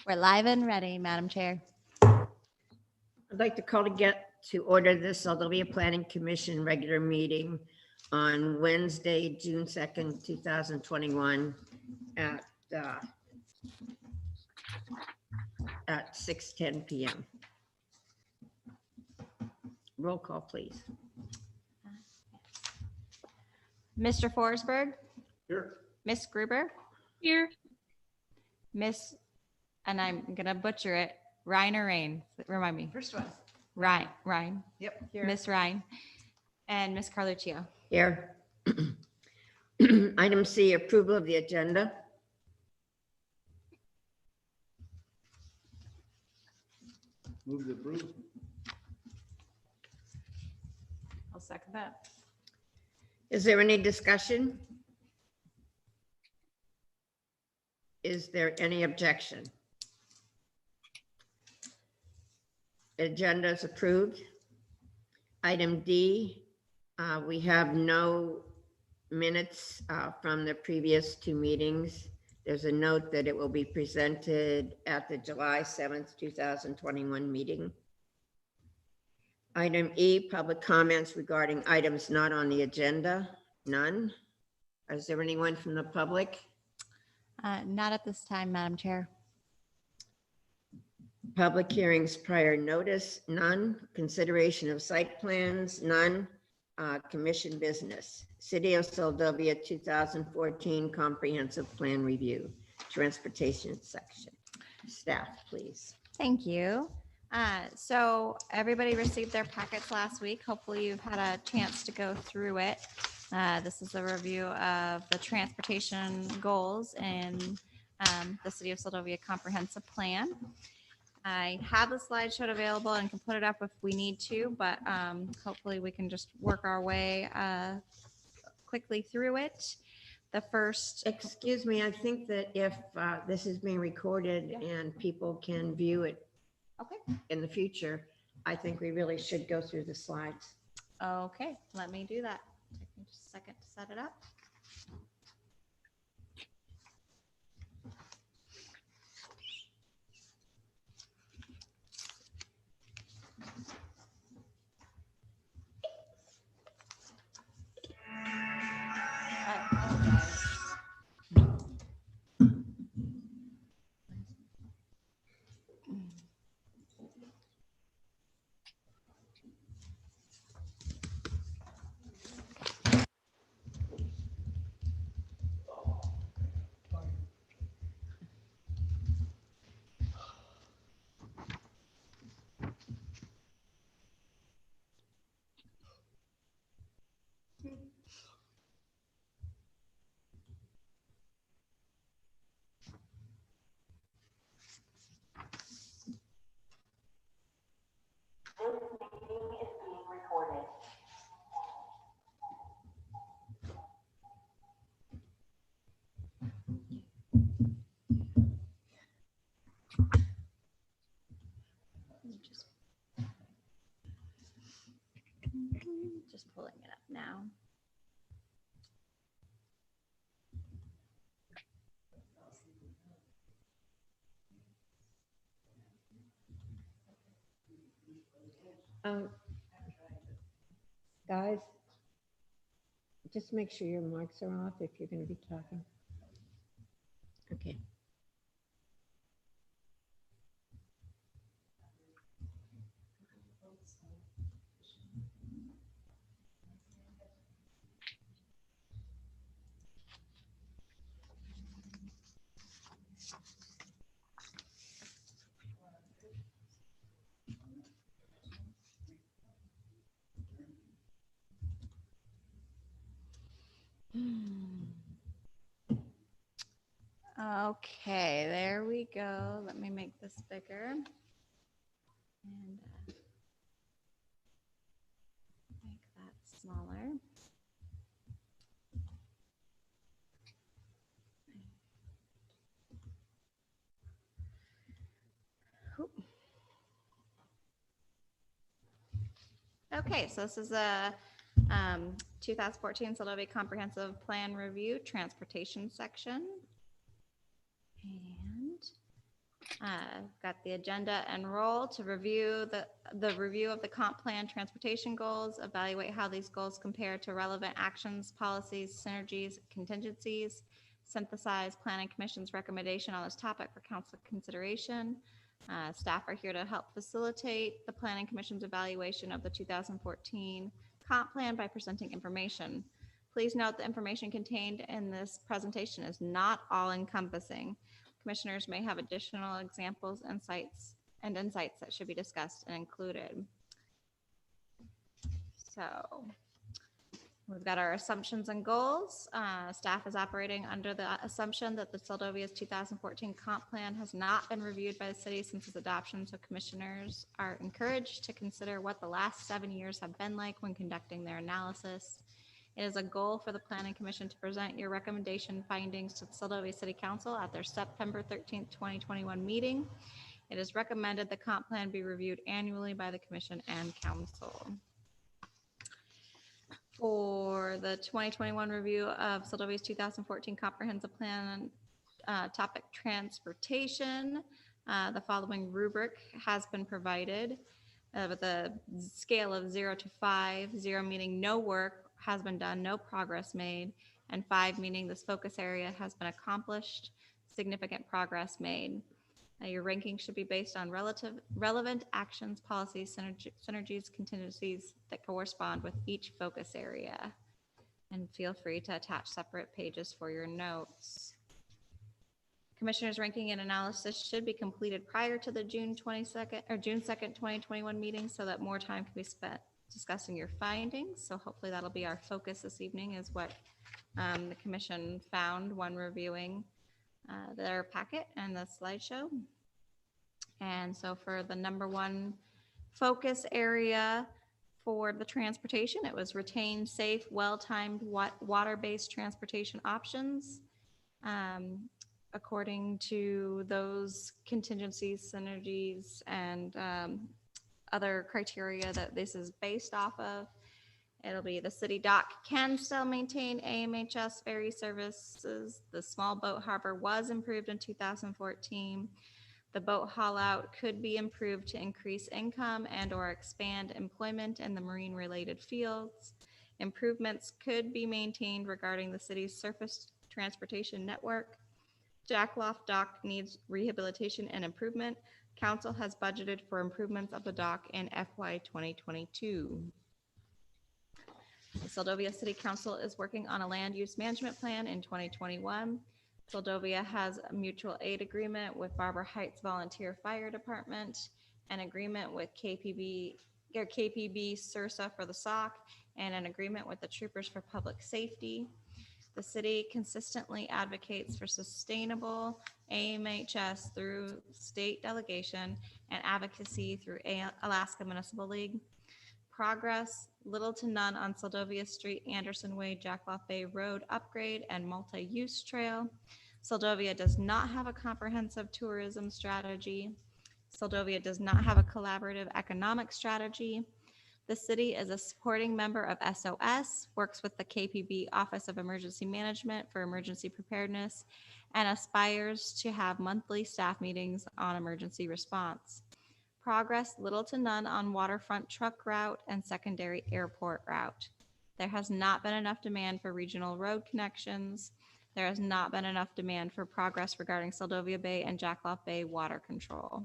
We're live and ready, Madam Chair. I'd like to call to get to order this Sylvania Planning Commission regular meeting on Wednesday, June 2nd, 2021 at 6:10 p.m. Roll call, please. Mr. Forsberg, Here. Miss Gruber, Here. Miss, and I'm gonna butcher it, Ryan or Rain, remind me. First one. Ryan, Yep. Here. Miss Ryan, and Miss Carluccio. Here. Item C, approval of the agenda. Move to approve. I'll second that. Is there any discussion? Is there any objection? Agenda is approved. Item D, we have no minutes from the previous two meetings. There's a note that it will be presented at the July 7th, 2021 meeting. Item E, public comments regarding items not on the agenda. None. Is there anyone from the public? Not at this time, Madam Chair. Public hearings prior notice, none. Consideration of site plans, none. Commission business. City of Sylvania 2014 Comprehensive Plan Review, Transportation section. Staff, please. Thank you. So everybody received their packets last week. Hopefully you've had a chance to go through it. This is a review of the transportation goals in the City of Sylvania Comprehensive Plan. I have the slideshow available and can put it up if we need to, but hopefully we can just work our way quickly through it. The first, Excuse me, I think that if this is being recorded and people can view it okay, in the future, I think we really should go through the slides. okay, let me do that. Take me just a second to set it up. I apologize. Just pulling it up now. Guys, just make sure your mics are off if you're going to be talking. Okay. Okay, there we go. Let me make this bigger. And make that smaller. Okay, so this is a 2014 Sylvania Comprehensive Plan Review Transportation section. And Got the agenda and roll to review the review of the comp plan transportation goals, evaluate how these goals compare to relevant actions, policies, synergies, contingencies, synthesize planning commission's recommendation on this topic for council consideration. Staff are here to help facilitate the planning commission's evaluation of the 2014 comp plan by presenting information. Please note the information contained in this presentation is not all encompassing. Commissioners may have additional examples, insights that should be discussed and included. So we've got our assumptions and goals. Staff is operating under the assumption that the Soldovia's 2014 comp plan has not been reviewed by the city since its adoption, so commissioners are encouraged to consider what the last 7 years have been like when conducting their analysis. It is a goal for the Planning Commission to present your recommendation findings to the Seldovia City Council at their September 13th, 2021 meeting. It is recommended the comp plan be reviewed annually by the Commission and Council. For the 2021 review of Seldovia's 2014 Comprehensive Plan, topic transportation, the following rubric has been provided with a scale of 0 to 5, 0 meaning no work has been done, no progress made, and 5 meaning this focus area has been accomplished, significant progress made. Your ranking should be based on relevant actions, policies, synergies, contingencies that correspond with each focus area. And feel free to attach separate pages for your notes. Commissioners' ranking and analysis should be completed prior to the June 2nd, 2021 meeting so that more time can be spent discussing your findings. So hopefully that'll be our focus this evening, is what the commission found when reviewing their packet and the slideshow. And so for the number one focus area for the transportation, it was retain safe, well-timed water-based transportation options. According to those contingencies, synergies, and other criteria that this is based off of, it'll be the city dock can still maintain AMHS ferry services. The small boat harbor was improved in 2014. The boat haul out could be improved to increase income and or expand employment in the marine related fields. Improvements could be maintained regarding the city's surface transportation network. Jackloft dock needs rehabilitation and improvement. Council has budgeted for improvements of the dock in FY 2022. The Seldovia City Council is working on a land use management plan in 2021. Seldovia has a mutual aid agreement with Barber Heights Volunteer Fire Department, an agreement with KPB SURSA for the SOC, and an agreement with the Troopers for Public Safety. The city consistently advocates for sustainable AMHS through state delegation and advocacy through Alaska Municipal League. Progress, little to none on Seldovia Street, Anderson Way, Jackloff Bay Road upgrade and multi-use trail. Seldovia does not have a comprehensive tourism strategy. Seldovia does not have a collaborative economic strategy. The city is a supporting member of SOS, works with the KPB Office of Emergency Management for emergency preparedness, and aspires to have monthly staff meetings on emergency response. Progress, little to none on waterfront truck route and secondary airport route. There has not been enough demand for regional road connections. There has not been enough demand for progress regarding Seldovia Bay and Jackloff Bay water control.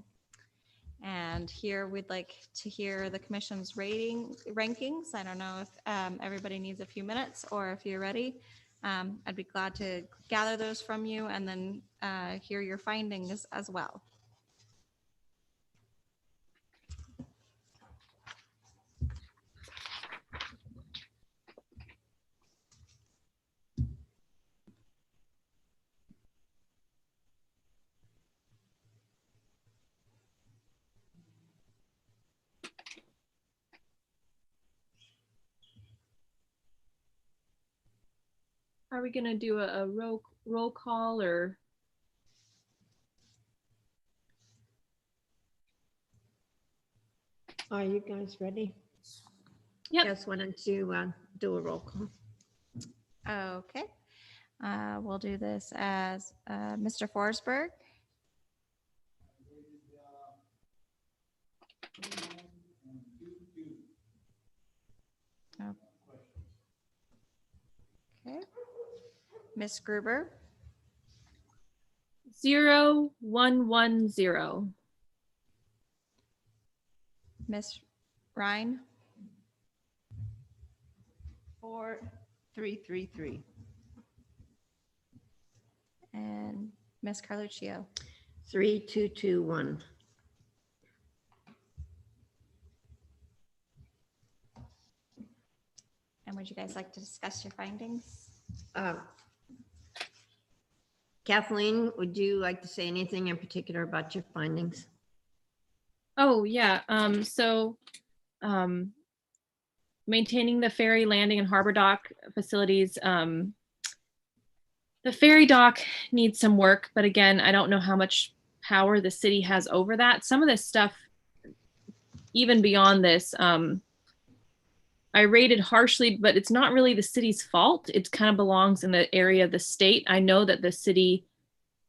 And here we'd like to hear the commission's rankings. I don't know if everybody needs a few minutes or if you're ready. I'd be glad to gather those from you and then hear your findings as well. Are we gonna do a roll call or? Are you guys ready? Yep. Yes, why don't you do a roll call? Okay. We'll do this as Mr. Forsberg, Miss Gruber, 0110. Miss Ryan, 4333. and Miss Carluccio. 3221. And would you guys like to discuss your findings? Kathleen, would you like to say anything in particular about your findings? Oh, yeah. Maintaining the ferry landing and harbor dock facilities. The ferry dock needs some work, but again, I don't know how much power the city has over that. Some of this stuff, even beyond this, I rated harshly, but it's not really the city's fault. It kind of belongs in the area of the state. I know that the city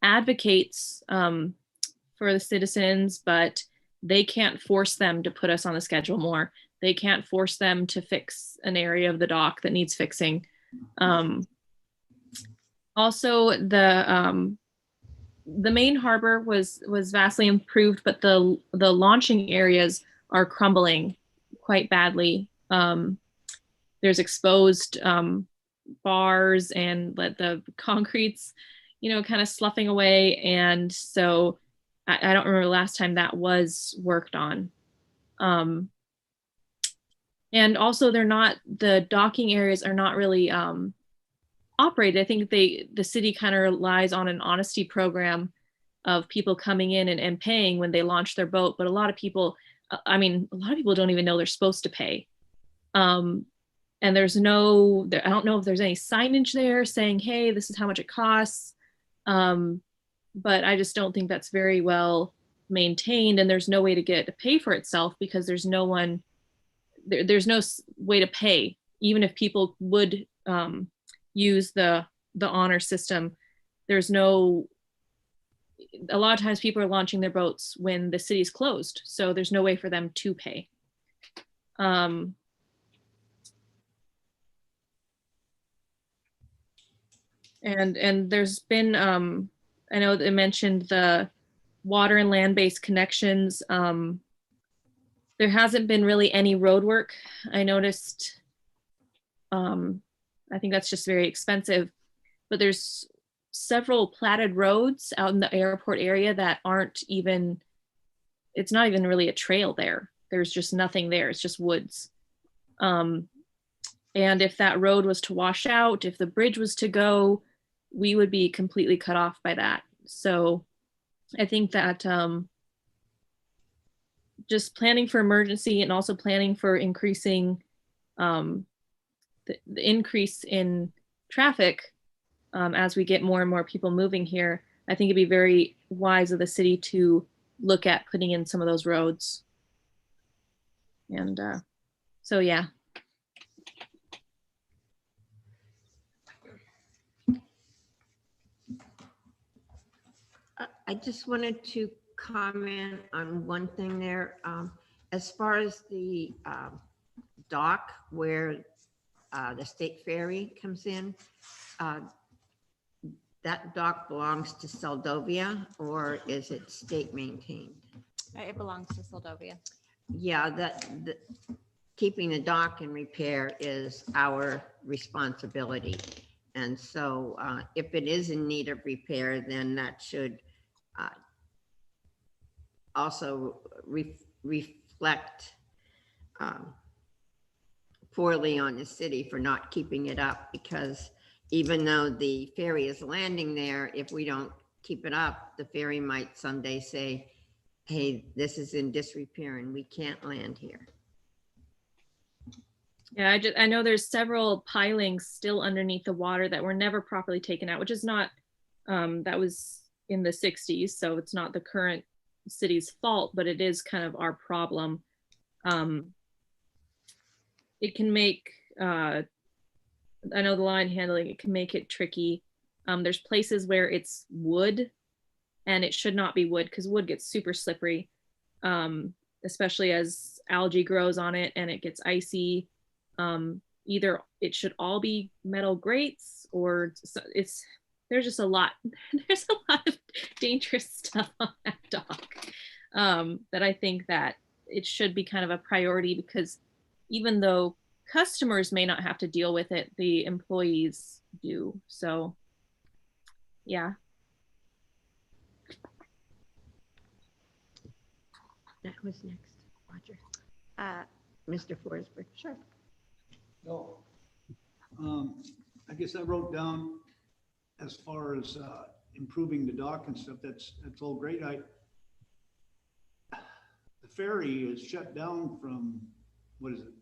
advocates for the citizens, but they can't force them to put us on the schedule more. They can't force them to fix an area of the dock that needs fixing. Also, the main harbor was vastly improved, but the launching areas are crumbling quite badly. There's exposed bars and the concrete's, kind of sloughing away. And so I don't remember the last time that was worked on. And also the docking areas are not really operated. I think the city kind of relies on an honesty program of people coming in and paying when they launch their boat. But a lot of people don't even know they're supposed to pay. And I don't know if there's any signage there saying, hey, this is how much it costs. But I just don't think that's very well maintained, and there's no way to get it to pay for itself because there's no way to pay. Even if people would use the honor system, a lot of times people are launching their boats when the city's closed, so there's no way for them to pay. And there's been, I know they mentioned the water and land-based connections. There hasn't been really any road work. I noticed, I think that's just very expensive, but there's several platted roads out in the airport area that it's not even really a trail there. There's just nothing there. It's just woods. And if that road was to wash out, if the bridge was to go, we would be completely cut off by that. So I think that just planning for emergency and also planning for increasing the increase in traffic as we get more and more people moving here, I think it'd be very wise of the city to look at putting in some of those roads. And so, yeah. I just wanted to comment on one thing there. As far as the dock where the state ferry comes in, that dock belongs to Seldovia, or is it state maintained? It belongs to Seldovia. Yeah, keeping the dock in repair is our responsibility. And so if it is in need of repair, then that should also reflect poorly on the city for not keeping it up, because even though the ferry is landing there, if we don't keep it up, the ferry might someday say, hey, this is in disrepair and we can't land here. Yeah, I know there's several pilings still underneath the water that were never properly taken out, which is not, that was in the 60s, so it's not the current city's fault, but it is kind of our problem. It can make, I know the line handling, it can make it tricky. There's places where it's wood and it should not be wood because wood gets super slippery, especially as algae grows on it and it gets icy. Either it should all be metal grates, or there's just a lot. There's a lot of dangerous stuff on that dock, that I think that it should be kind of a priority, because even though customers may not have to deal with it, the employees do. So yeah. That was next, Roger. Uh, Mr. Forsberg. sure. No. I guess I wrote down as far as improving the dock and stuff, that's all great. The ferry is shut down from, what is it,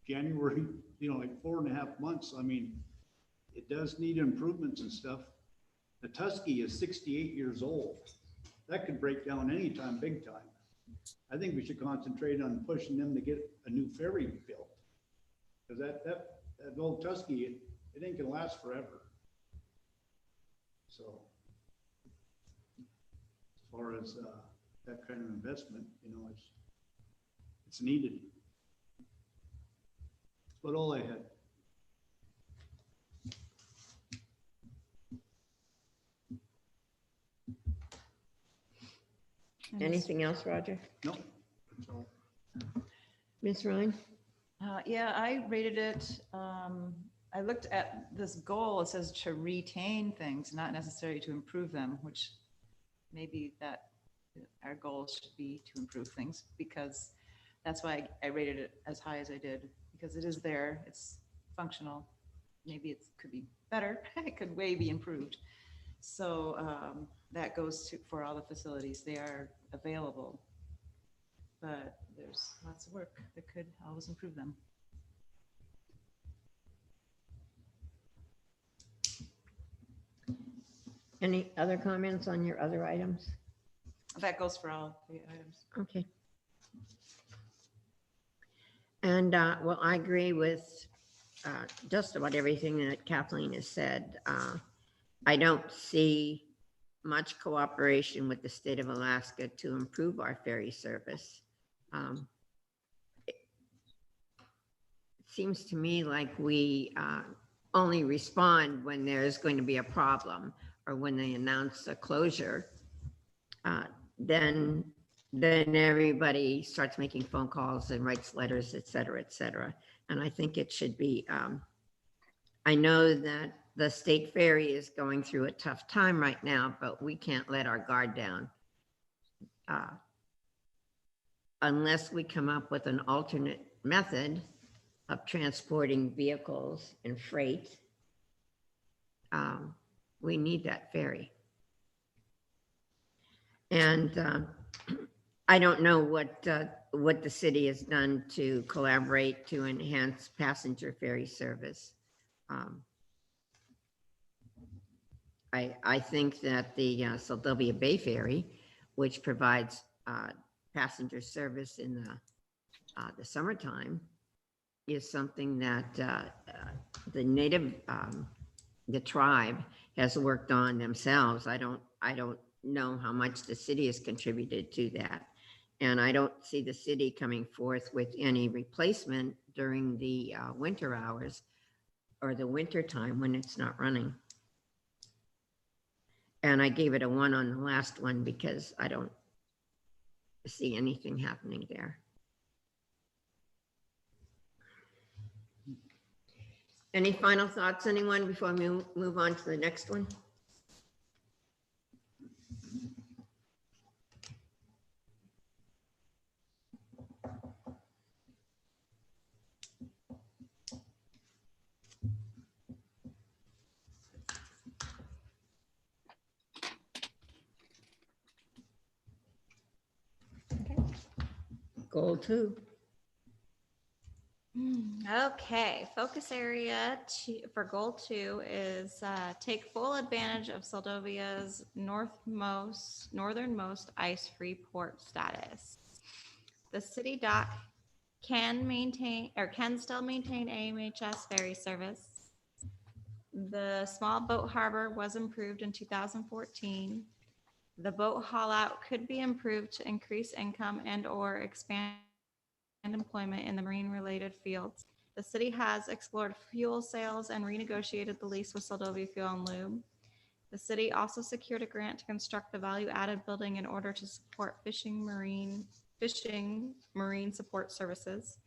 January, like 4.5 months. I mean, it does need improvements and stuff. The Tusky is 68 years old. That could break down anytime, big time. I think we should concentrate on pushing them to get a new ferry built. Because that old Tusky, it ain't gonna last forever. So as far as that kind of investment, it's needed. That's about all I had. Anything else, Roger? No, that's all. Ms. Ryan? Yeah, I rated it. I looked at this goal. It says to retain things, not necessarily to improve them, which maybe that our goal should be to improve things, because that's why I rated it as high as I did, because it is there. It's functional. Maybe it could be better. It could way be improved. So that goes for all the facilities. They are available, but there's lots of work that could always improve them. Any other comments on your other items? That goes for all the items. Okay. And well, I agree with just about everything that Kathleen has said. I don't see much cooperation with the state of Alaska to improve our ferry service. It seems to me like we only respond when there's going to be a problem, or when they announce a closure. Then everybody starts making phone calls and writes letters, et cetera, et cetera. And I think it should be, I know that the state ferry is going through a tough time right now, but we can't let our guard down. Unless we come up with an alternate method of transporting vehicles and freight, we need that ferry. And I don't know what the city has done to collaborate to enhance passenger ferry service. I think that the Sylvia Bay Ferry, which provides passenger service in the summertime, is something that the tribe has worked on themselves. I don't know how much the city has contributed to that. And I don't see the city coming forth with any replacement during the winter hours or the winter time when it's not running. And I gave it a 1 on the last one because I don't see anything happening there. Any final thoughts, anyone, before we move on to the next one? Goal 2. Okay, focus area for goal 2 is take full advantage of Soldovia's northernmost ice-free port status. The city dock can still maintain AMHS ferry service. The small boat harbor was improved in 2014. The boat haul out could be improved to increase income and or expand employment in the marine related fields. The city has explored fuel sales and renegotiated the lease with Soldovia Fuel and Lube. The city also secured a grant to construct the value-added building in order to support marine support services.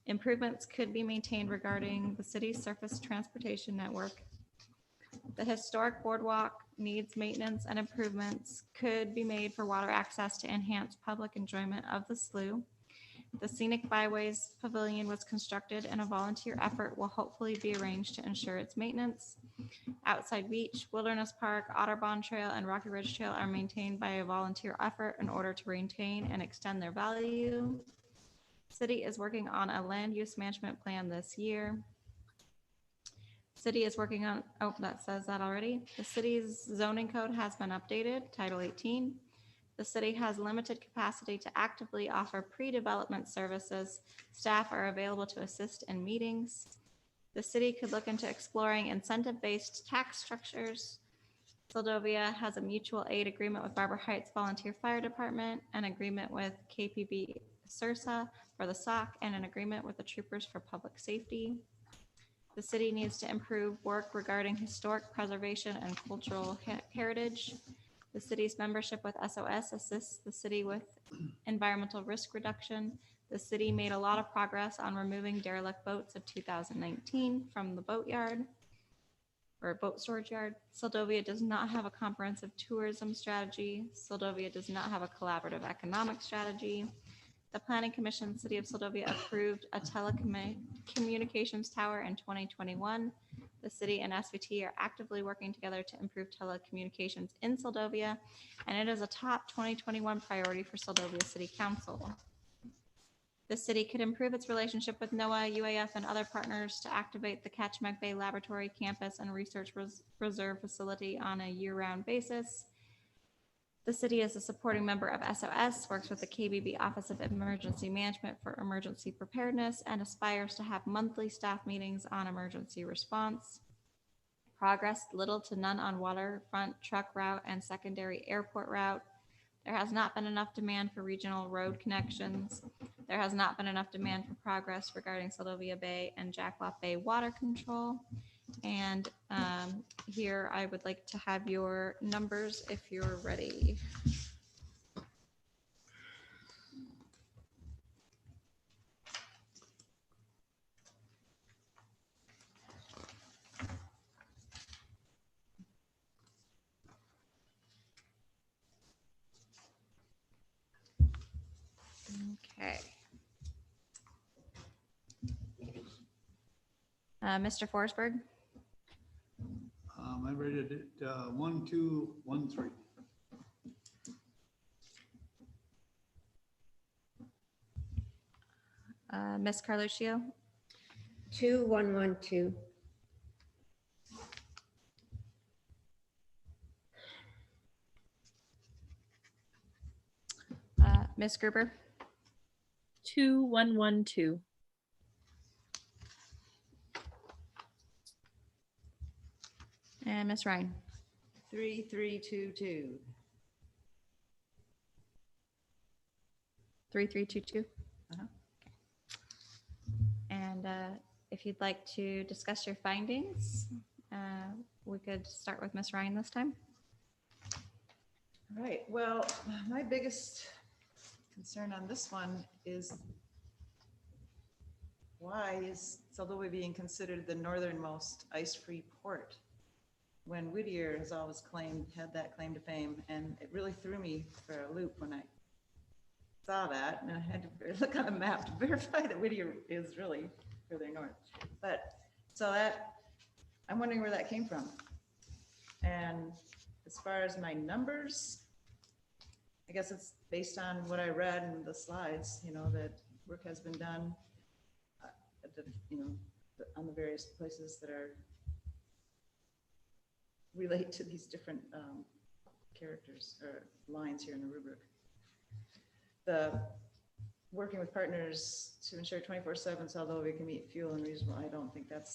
Improvements could be maintained regarding the city's surface transportation network. The historic boardwalk needs maintenance and improvements could be made for water access to enhance public enjoyment of the slough. The Scenic Byways Pavilion was constructed and a volunteer effort will hopefully be arranged to ensure its maintenance. Outside Beach, Wilderness Park, Otterbond Trail, and Rocky Ridge Trail are maintained by a volunteer effort in order to maintain and extend their value. City is working on a land use management plan this year. City is working on, oh, that says that already. The city's zoning code has been updated, Title 18. The city has limited capacity to actively offer pre-development services. Staff are available to assist in meetings. The city could look into exploring incentive-based tax structures. Soldovia has a mutual aid agreement with Barber Heights Volunteer Fire Department, an agreement with KPB Sursa for the SOC, and an agreement with the Troopers for Public Safety. The city needs to improve work regarding historic preservation and cultural heritage. The city's membership with SOS assists the city with environmental risk reduction. The city made a lot of progress on removing derelict boats of 2019 from the boatyard or boat storage yard. Soldovia does not have a comprehensive tourism strategy. Soldovia does not have a collaborative economic strategy. The Planning Commission, City of Soldovia approved a telecommunications tower in 2021. The city and SVT are actively working together to improve telecommunications in Soldovia, and it is a top 2021 priority for Soldovia City Council. The city could improve its relationship with NOAA, UAF, and other partners to activate the Kachemak Bay Laboratory Campus and Research Reserve Facility on a year-round basis. The city is a supporting member of SOS, works with the KBB Office of Emergency Management for emergency preparedness, and aspires to have monthly staff meetings on emergency response. Progress little to none on waterfront truck route and secondary airport route. There has not been enough demand for regional road connections. There has not been enough demand for progress regarding Soldovia Bay and Jacklaw Bay water control. And here I would like to have your numbers if you're ready. Okay. Mr. Forsberg? I rated it 1, 2, 1, 3. Ms. Carluccio? 2112. Ms. Gruber? 2112. And Ms. Ryan? 3322. 3322? Uh-huh. And if you'd like to discuss your findings, we could start with Ms. Ryan this time. All right, well, my biggest concern on this one is why is Soldovia being considered the northernmost ice-free port when Whittier has always had that claim to fame? And it really threw me for a loop when I saw that, and I had to look on a map to verify that Whittier is really further north. But so that, I'm wondering where that came from. And as far as my numbers, I guess it's based on what I read in the slides, that work has been done at the, on the various places that are relate to these different characters or lines here in the rubric. The working with partners to ensure 24/7 Soldovia can meet fuel and reasonable. I don't think I don't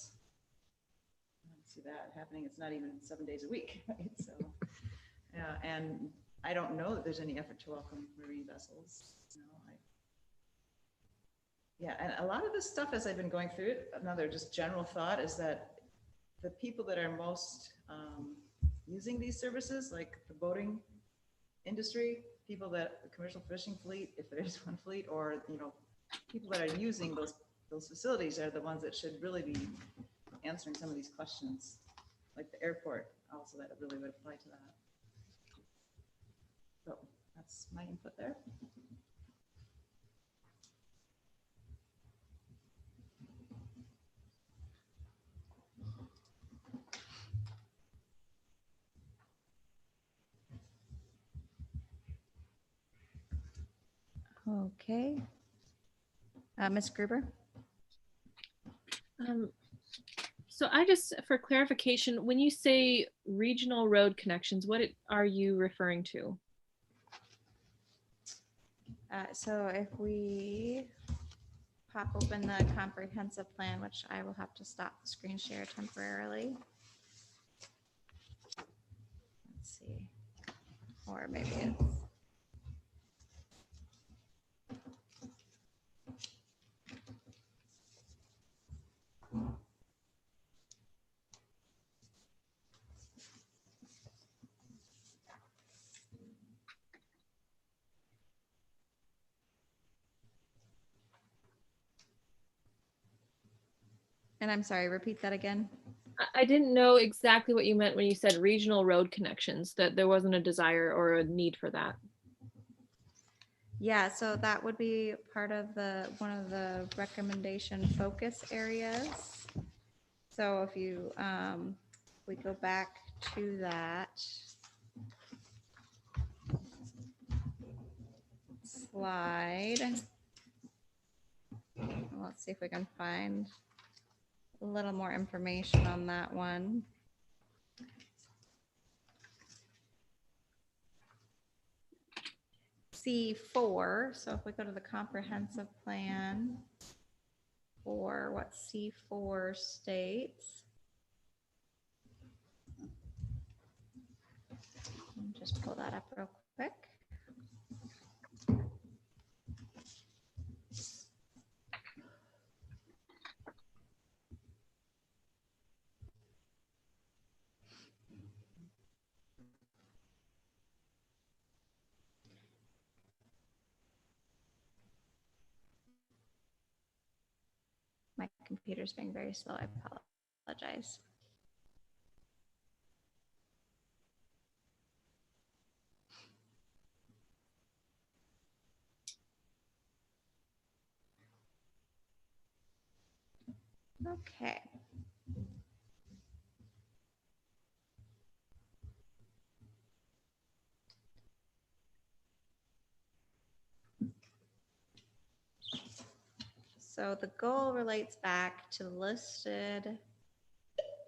see that happening. It's not even 7 days a week, right? So, yeah, and I don't know that there's any effort to welcome marine vessels. Yeah, and a lot of this stuff, as I've been going through it, another just general thought is that the people that are most using these services, like the boating industry, people that, the commercial fishing fleet, if there is one fleet, or, you know, people that are using those facilities are the ones that should really be answering some of these questions, like the airport also, that really would apply to that. So that's my input there. Okay. Ms. Gruber? So I just, for clarification, when you say regional road connections, what are you referring to? So if we pop open the comprehensive plan, which I will have to stop the screen share temporarily. Let's see. Or maybe it's. And I'm sorry, repeat that again. I didn't know exactly what you meant when you said regional road connections, that there wasn't a desire or a need for that. Yeah, so that would be part of one of the recommendation focus areas. So if you, we go back to that slide. Let's see if we can find a little more information on that one. C4, so if we go to the comprehensive plan for what C4 states. Let me just pull that up real quick. My computer's being very slow. I apologize. Okay. So the goal relates back to listed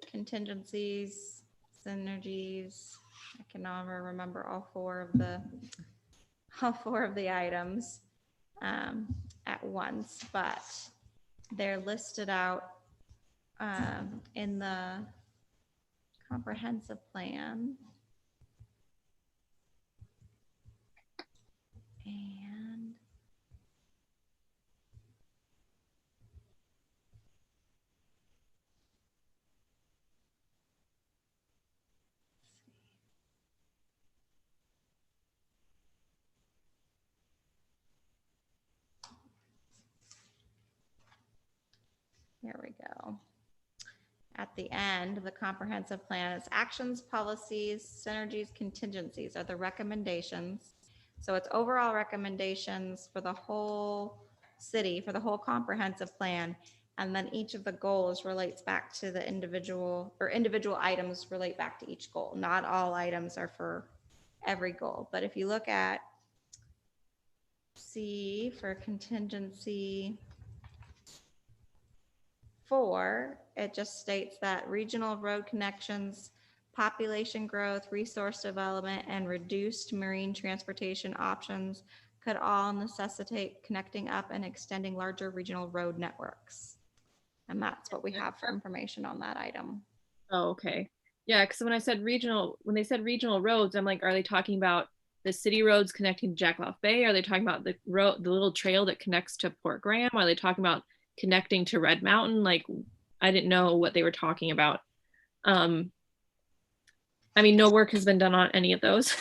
contingencies, synergies. I can never remember all four of the items at once, but they're listed out in the comprehensive plan. And here we go. At the end of the comprehensive plan, it's actions, policies, synergies, contingencies are the recommendations. So it's overall recommendations for the whole city, for the whole comprehensive plan. And then each of the goals relates back to the individual, or individual items relate back to each goal. Not all items are for every goal. But if you look at C for contingency 4, it just states that regional road connections, population growth, resource development, and reduced marine transportation options could all necessitate connecting up and extending larger regional road networks. And that's what we have for information on that item. Oh, okay. Yeah, because when they said regional roads, I'm like, are they talking about the city roads connecting to Jackaloff Bay? Are they talking about the road, the little trail that connects to Port Graham? Are they talking about connecting to Red Mountain? Like, I didn't know what they were talking about. I mean, no work has been done on any of those.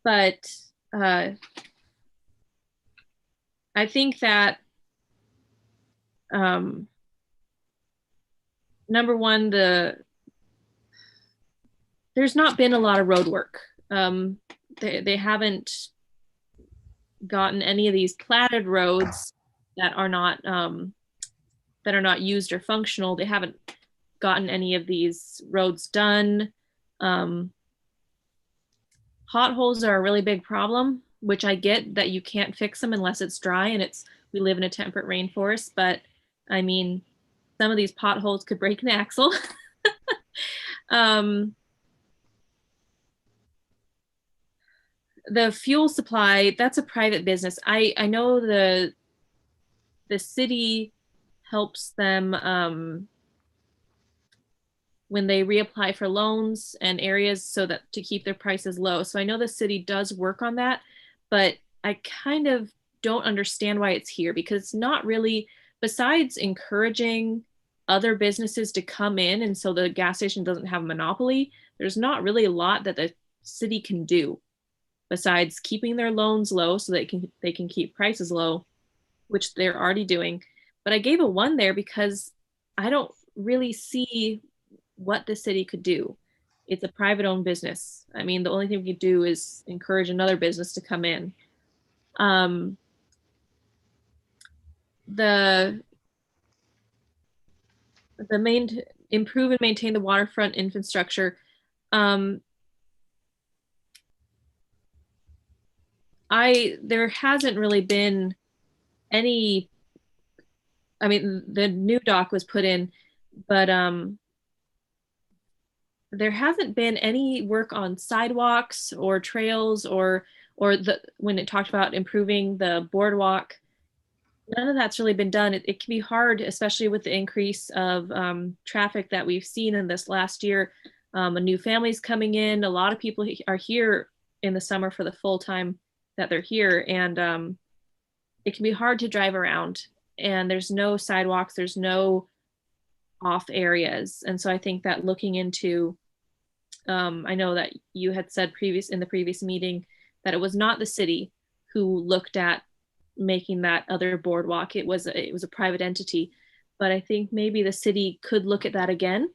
But I think that number one, there's not been a lot of road work. They haven't gotten any of these platted roads that are not used or functional. They haven't gotten any of these roads done. Potholes are a really big problem, which I get that you can't fix them unless it's dry and we live in a temperate rainforest. But I mean, some of these potholes could break an axle. The fuel supply, that's a private business. I know the city helps them when they reapply for loans and areas so that to keep their prices low. So I know the city does work on that, but I kind of don't understand why it's here, because it's not really, besides encouraging other businesses to come in and so the gas station doesn't have a monopoly, there's not really a lot that the city can do besides keeping their loans low so they can keep prices low, which they're already doing. But I gave a 1 there because I don't really see what the city could do. It's a private owned business. I mean, the only thing we could do is encourage another business to come in. The main improve and maintain the waterfront infrastructure. There hasn't really been any, I mean, the new dock was put in, but there hasn't been any work on sidewalks or trails or when it talked about improving the boardwalk, none of that's really been done. It can be hard, especially with the increase of traffic that we've seen in this last year. A new families coming in, a lot of people are here in the summer for the full time that they're here, and it can be hard to drive around, and there's no sidewalks, there's no off areas. And so I think that looking into, I know that you had said in the previous meeting that it was not the city who looked at making that other boardwalk. It was a private entity, but I think maybe the city could look at that again,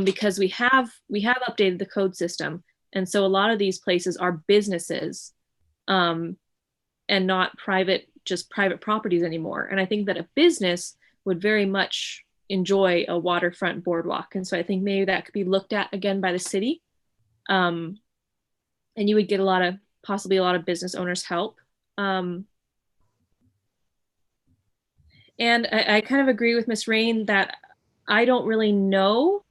because we have updated the code system, and so a lot of these places are businesses, and not just private properties anymore. And I think that a business would very much enjoy a waterfront boardwalk, and so I think maybe that could be looked at again by the city, and you would get possibly a lot of business owners help. And I kind of agree with Ms. Rain that I don't really know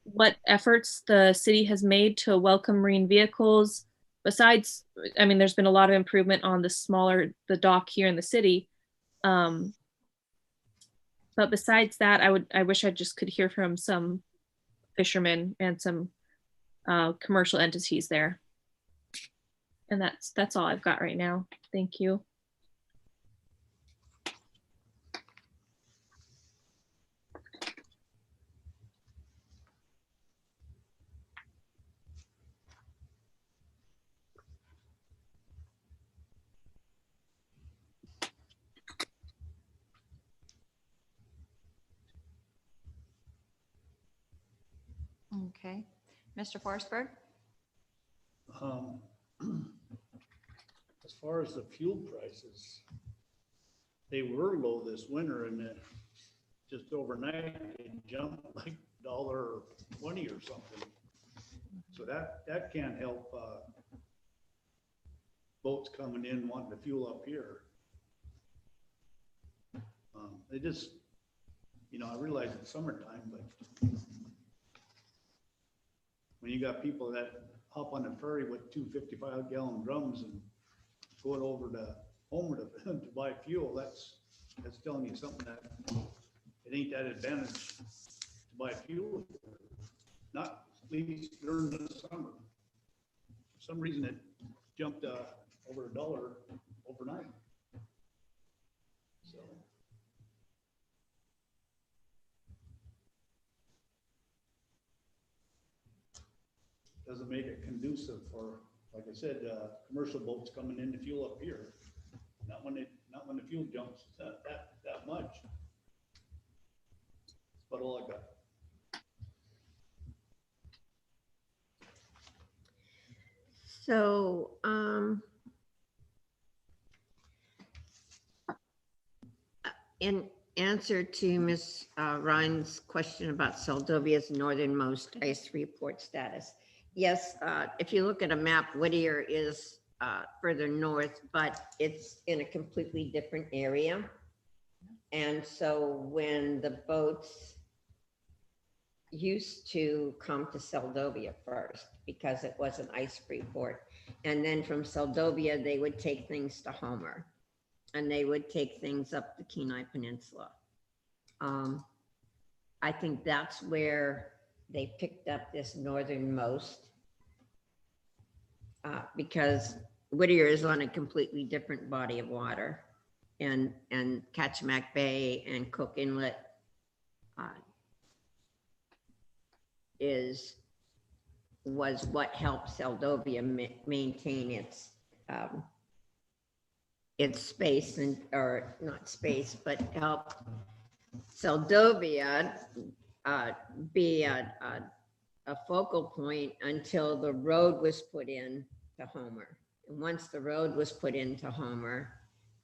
what efforts the city has made to welcome marine vehicles. Besides, I mean, there's been a lot of improvement on the dock here in the city. But besides that, I wish I just could hear from some fishermen and some commercial entities there. And that's all I've got right now. Thank you. Okay. Mr. Forsberg? As far as the fuel prices, they were low this winter, and then just overnight they jumped like $1.20 or something. So that can't help boats coming in wanting to fuel up here. They just, I realize it's summertime, but when you got people that hop on the ferry with 2 55-gallon drums and going over to Homer to buy fuel, that's telling you something that it ain't that advantage to buy fuel, not at least during the summer. some reason it jumped over $1 overnight. So. Doesn't make it conducive for, like I said, commercial boats coming in to fuel up here. Not when the fuel jumps that much. That's about all I got. So, in answer to Ms. Ryan's question about Seldovia's northernmost ice report status, yes, if you look at a map, Whittier is further north, but it's in a completely different area. And so when the boats used to come to Seldovia first, because it was an ice-free port, and then from Seldovia, they would take things to Homer, and they would take things up the Kenai Peninsula. I think that's where they picked up this northernmost, because Whittier is on a completely different body of water, and Kachemak Bay and Cook Inlet was what helped Seldovia maintain its space, and or not space, but helped Seldovia be a focal point until the road was put in to Homer. And once the road was put into Homer,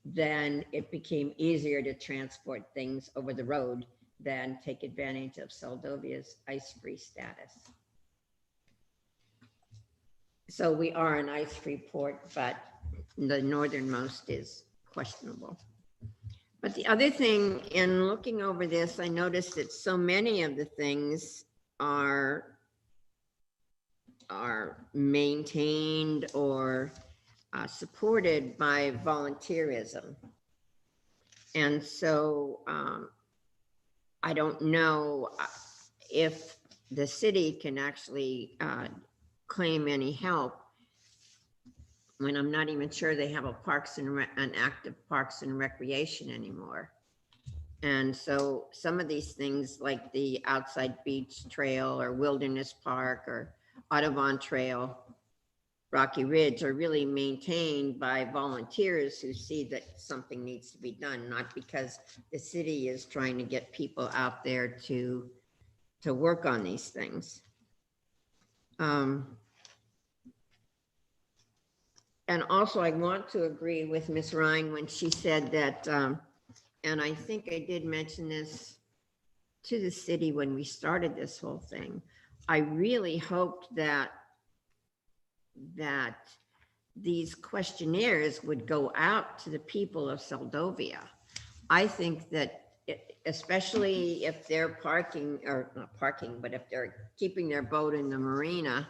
then it became easier to transport things over the road than take advantage of Seldovia's ice-free status. So we are an ice-free port, but the northernmost is questionable. But the other thing, in looking over this, I noticed that so many of the things are maintained or supported by volunteerism. And so I don't know if the city can actually claim any help when I'm not even sure they have an active Parks and Recreation anymore. And so some of these things like the Outside Beach Trail or Wilderness Park or Audubon Trail, Rocky Ridge, are really maintained by volunteers who see that something needs to be done, not because the city is trying to get people out there to work on these things. And also I want to agree with Ms. Ryan when she said that, and I think I did mention this to the city when we started this whole thing, I really hoped that these questionnaires would go out to the people of Seldovia. I think that especially if they're parking, or not parking, but if they're keeping their boat in the marina,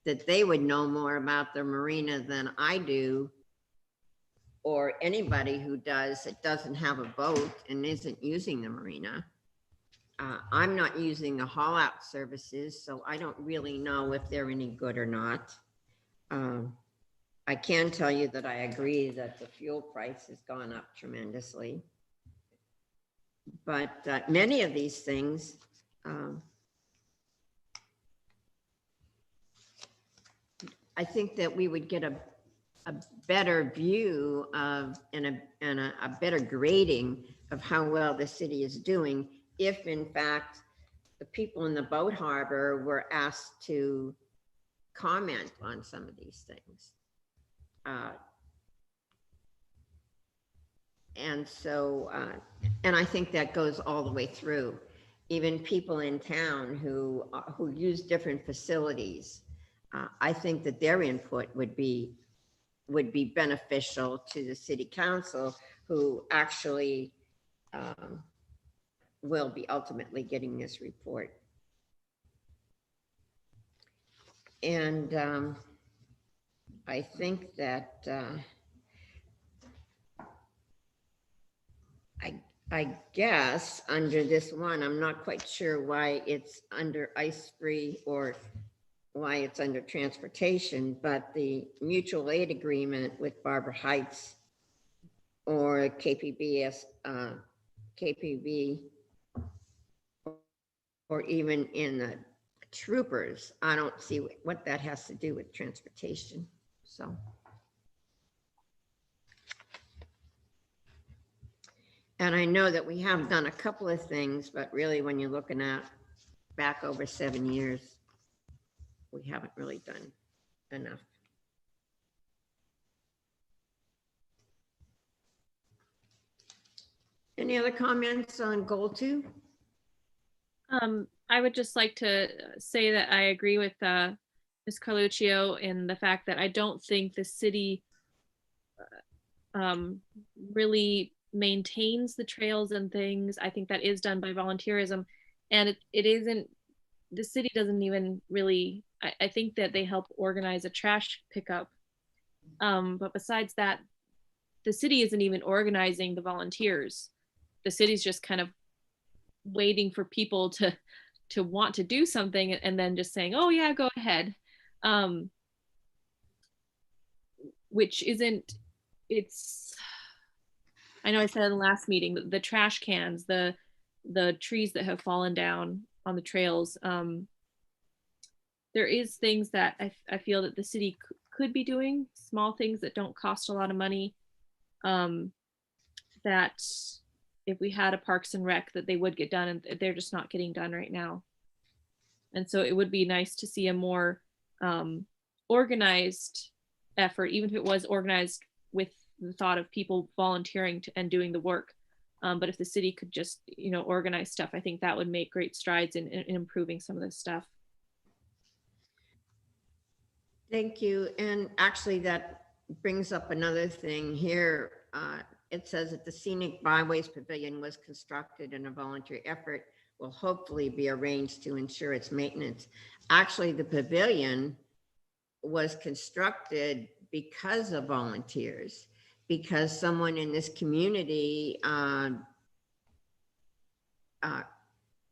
that they would know more about the marina than I do, or anybody who does that doesn't have a boat and isn't using the marina. I'm not using the haul out services, so I don't really know if they're any good or not. I can tell you that I agree that the fuel price has gone up tremendously. But many of these things, I think that we would get a better view of and a better grading of how well the city is doing if in fact the people in the boat harbor were asked to comment on some of these things. And so, and I think that goes all the way through. Even people in town who use different facilities, I think that their input would be beneficial to the city council, who actually will be ultimately getting this report. And I think that I guess under this one, I'm not quite sure why it's under ice-free or why it's under transportation, but the mutual aid agreement with Barbara Heights or KPBS, KPB, or even in the troopers, I don't see what that has to do with transportation, so. And I know that we have done a couple of things, but really when you're looking at back over 7 years, we haven't really done enough. Any other comments on goal 2? I would just like to say that I agree with Ms. Carluccio in the fact that I don't think the city really maintains the trails and things. I think that is done by volunteerism, and it isn't, the city doesn't even really, I think that they help organize a trash pickup. But besides that, the city isn't even organizing the volunteers. The city's just kind of waiting for people to want to do something and then just saying, oh yeah, go ahead. Which isn't, it's, I know I said in the last meeting, the trash cans, the trees that have fallen down on the trails. There is things that I feel that the city could be doing, small things that don't cost a lot of money, that if we had a Parks and Rec, that they would get done, and they're just not getting done right now. And so it would be nice to see a more organized effort, even if it was organized with the thought of people volunteering and doing the work. But if the city could just, organize stuff, I think that would make great strides in improving some of this stuff. Thank you. And actually that brings up another thing here. It says that the Scenic Byways Pavilion was constructed in a volunteer effort, will hopefully be arranged to ensure its maintenance. Actually, the pavilion was constructed because of volunteers, because someone in this community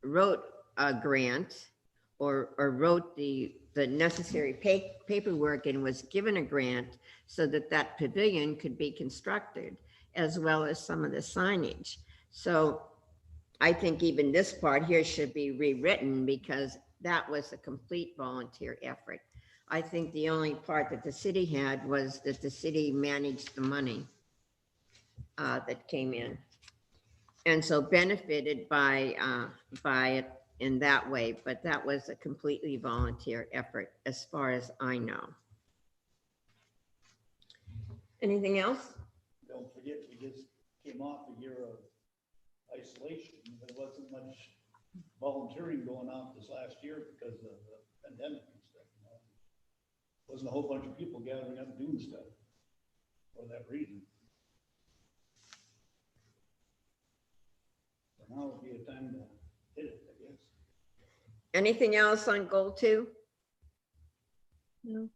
wrote a grant or wrote the necessary paperwork and was given a grant so that that pavilion could be constructed, as well as some of the signage. So I think even this part here should be rewritten because that was a complete volunteer effort. I think the only part that the city had was that the city managed the money that came in, and so benefited by it in that way. But that was a completely volunteer effort, as far as I know. Anything else? Don't forget, we just came off a year of isolation. There wasn't much volunteering going on this last year because of the pandemic and stuff. Wasn't a whole bunch of people gathering up doing stuff for that reason. So now would be a time to hit it, I guess. Anything else on goal 2? No.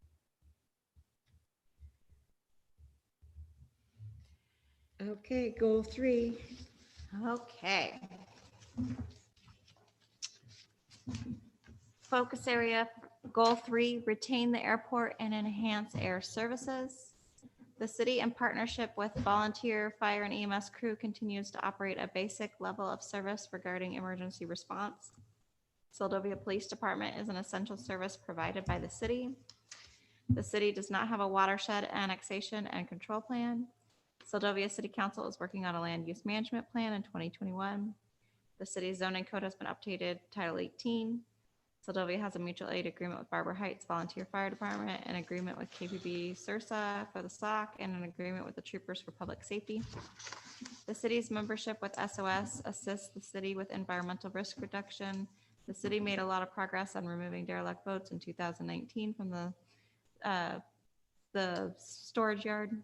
Okay, goal 3. Okay. Focus area, goal 3, retain the airport and enhance air services. The city, in partnership with volunteer fire and EMS crew, continues to operate a basic level of service regarding emergency response. Seldovia Police Department is an essential service provided by the city. The city does not have a watershed annexation and control plan. Seldovia City Council is working on a land use management plan in 2021. The city's zoning code has been updated, Title 18. Seldovia has a mutual aid agreement with Barbara Heights Volunteer Fire Department, an agreement with KPB Sursa for the SOC, and an agreement with the Troopers for Public Safety. The city's membership with SOS assists the city with environmental risk reduction. The city made a lot of progress on removing derelict boats in 2019 from the storage yard.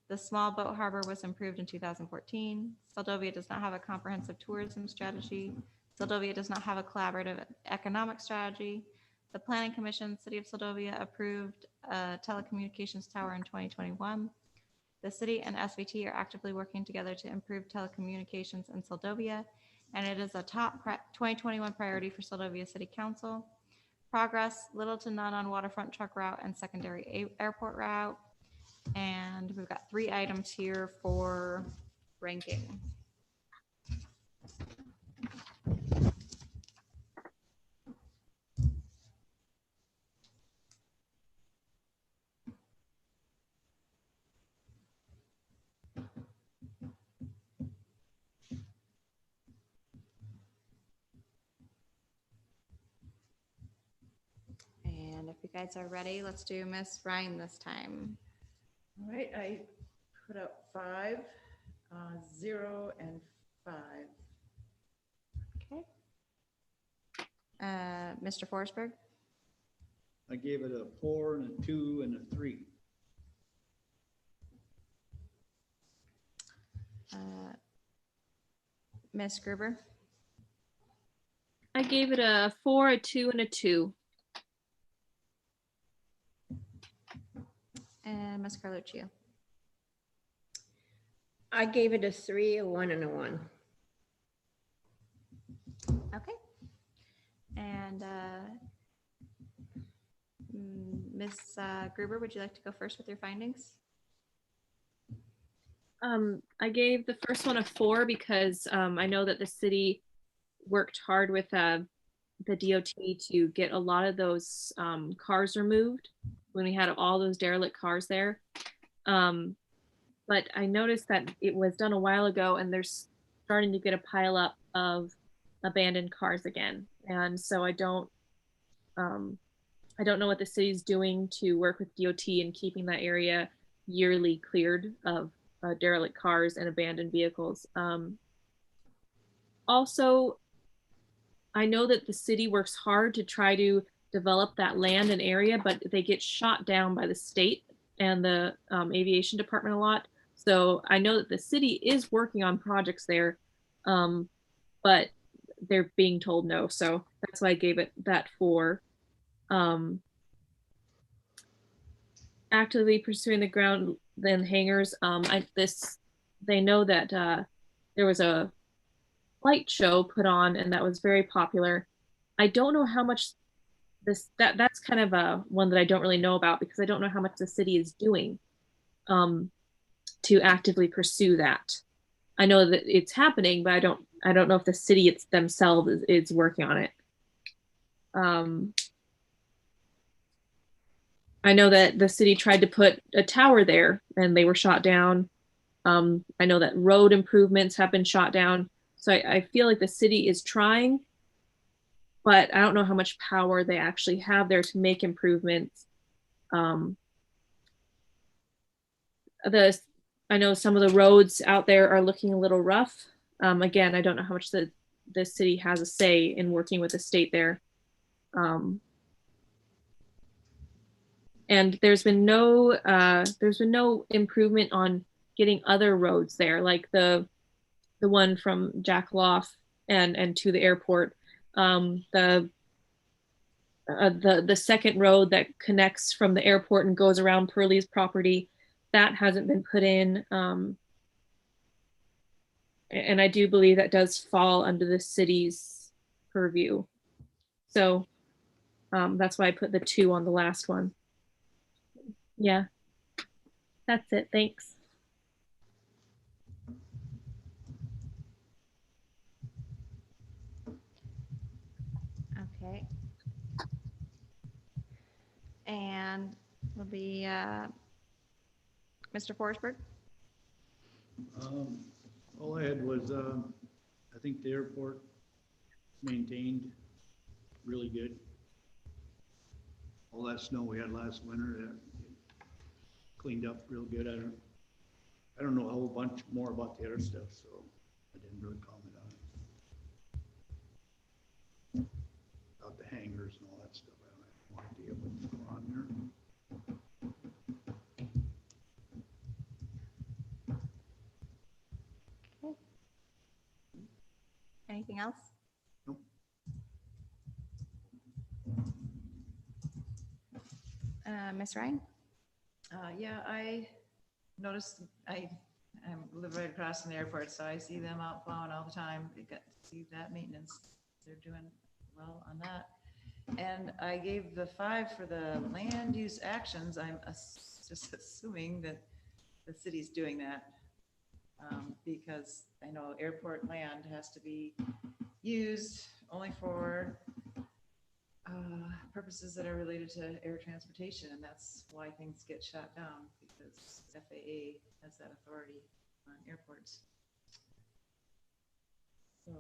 The small boat harbor was improved in 2014. Seldovia does not have a comprehensive tourism strategy. Seldovia does not have a collaborative economic strategy. The Planning Commission, City of Seldovia, approved a telecommunications tower in 2021. The city and SVT are actively working together to improve telecommunications in Seldovia, and it is a top 2021 priority for Seldovia City Council. progress, little to none on waterfront truck route and secondary airport route. And we've got 3 items here for ranking. And if you guys are ready, let's do Miss Ryan this time. All right, I put up 5, 0, and 5. Okay. Mr. Forsberg, I gave it a 4 and a 2 and a 3. Miss Gruber, I gave it a 4, a 2, and a 2. and Miss Carluccio. I gave it a 3, a 1, and a 1. Okay. And Miss Gruber, would you like to go first with your findings? I gave the first one a 4 because I know that the city worked hard with the DOT to get a lot of those cars removed when we had all those derelict cars there. But I noticed that it was done a while ago and there's starting to get a pile up of abandoned cars again. And so I don't know what the city's doing to work with DOT and keeping that area yearly cleared of derelict cars and abandoned vehicles. Also, I know that the city works hard to try to develop that land and area, but they get shot down by the state and the aviation department a lot. So I know that the city is working on projects there, but they're being told no. So that's why I gave it that 4. Actively pursuing the ground then hangars. They know that there was a light show put on and that was very popular. I don't know how much that's kind of a one that I don't really know about because I don't know how much the city is doing to actively pursue that. I know that it's happening, but I don't know if the city themselves is working on it. I know that the city tried to put a tower there and they were shot down. I know that road improvements have been shot down. So I feel like the city is trying, but I don't know how much power they actually have there to make improvements. I know some of the roads out there are looking a little rough. Again, I don't know how much the city has a say in working with the state there. And there's been no improvement on getting other roads there, like the one from Jackaloff and to the airport. The second road that connects from the airport and goes around Pearlie's property, that hasn't been put in. And I do believe that does fall under the city's purview. So that's why I put the 2 on the last one. Yeah, that's it. Thanks. Okay. And will be Mr. Forsberg. All I had was, I think the airport maintained really good. All that snow we had last winter, it cleaned up real good. I don't know a whole bunch more about the other stuff, so I didn't really comment on it. About the hangers and all that stuff, I don't have no idea what's going on there. Okay. Anything else? Nope. Miss Ryan? Yeah, I noticed, I live right across from the airport, so I see them out plowing all the time. They got to see that maintenance. They're doing well on that. And I gave the 5 for the land use actions. I'm just assuming that the city's doing that. Because I know airport land has to be used only for purposes that are related to air transportation, and that's why things get shut down, because FAA has that authority on airports. So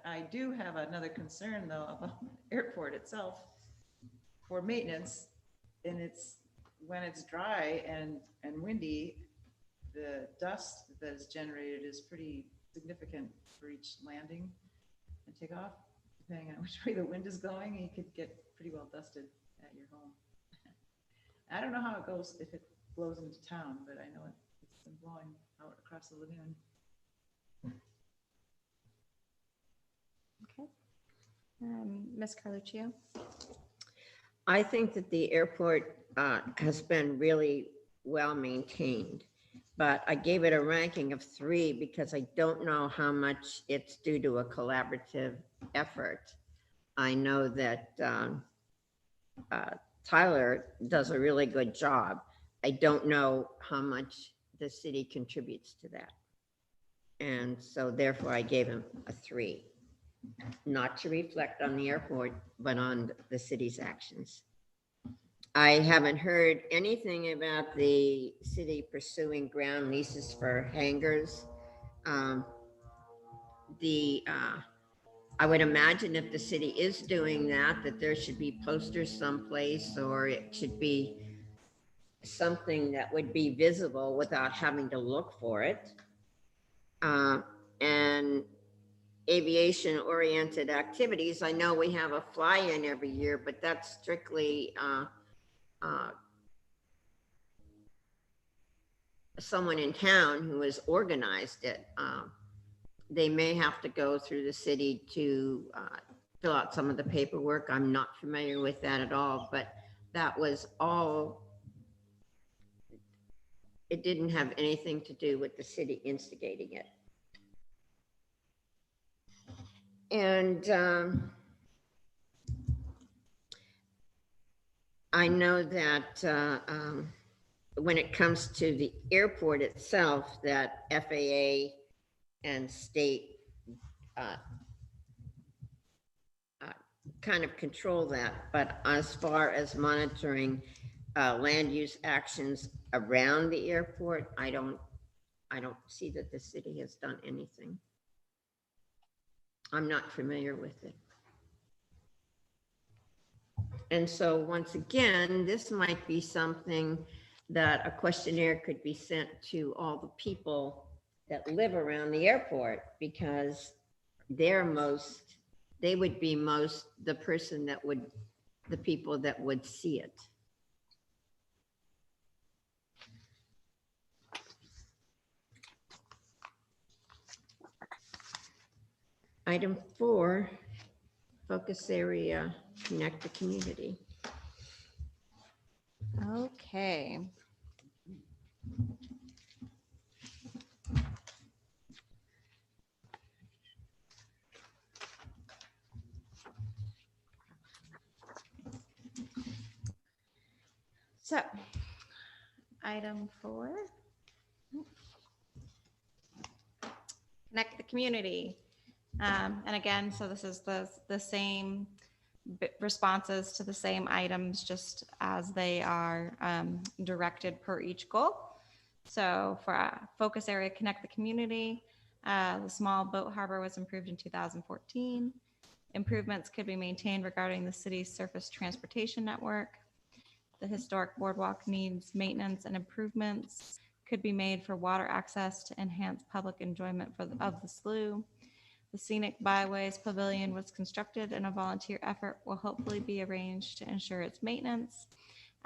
I do have another concern though about the airport itself for maintenance, and it's when it's dry and windy, the dust that is generated is pretty significant for each landing and takeoff. Depending on which way the wind is going, you could get pretty well dusted at your home. I don't know how it goes if it blows into town, but I know it's been blowing out across the lagoon. Okay. Ms. Carluccio? I think that the airport has been really well maintained, but I gave it a ranking of 3 because I don't know how much it's due to a collaborative effort. I know that Tyler does a really good job. I don't know how much the city contributes to that. And so therefore I gave him a 3, not to reflect on the airport, but on the city's actions. I haven't heard anything about the city pursuing ground leases for hangars. I would imagine if the city is doing that, that there should be posters someplace, or it should be something that would be visible without having to look for it. And aviation-oriented activities, I know we have a fly-in every year, but that's strictly someone in town who has organized it. They may have to go through the city to fill out some of the paperwork. I'm not familiar with that at all, but that was all. It didn't have anything to do with the city instigating it. And I know that when it comes to the airport itself, that FAA and state kind of control that. But as far as monitoring land use actions around the airport, I don't see that the city has done anything. I'm not familiar with it. And so once again, this might be something that a questionnaire could be sent to all the people that live around the airport, because they would be the person that would, the people that would see it. Item 4, focus area, connect the community. Okay. So, item 4. Connect the community. And again, so this is the same responses to the same items, just as they are directed per each goal. So for focus area, connect the community, the small boat harbor was improved in 2014. Improvements could be maintained regarding the city's surface transportation network. The historic boardwalk needs maintenance and improvements could be made for water access to enhance public enjoyment of the slough. The scenic byways pavilion was constructed and a volunteer effort will hopefully be arranged to ensure its maintenance.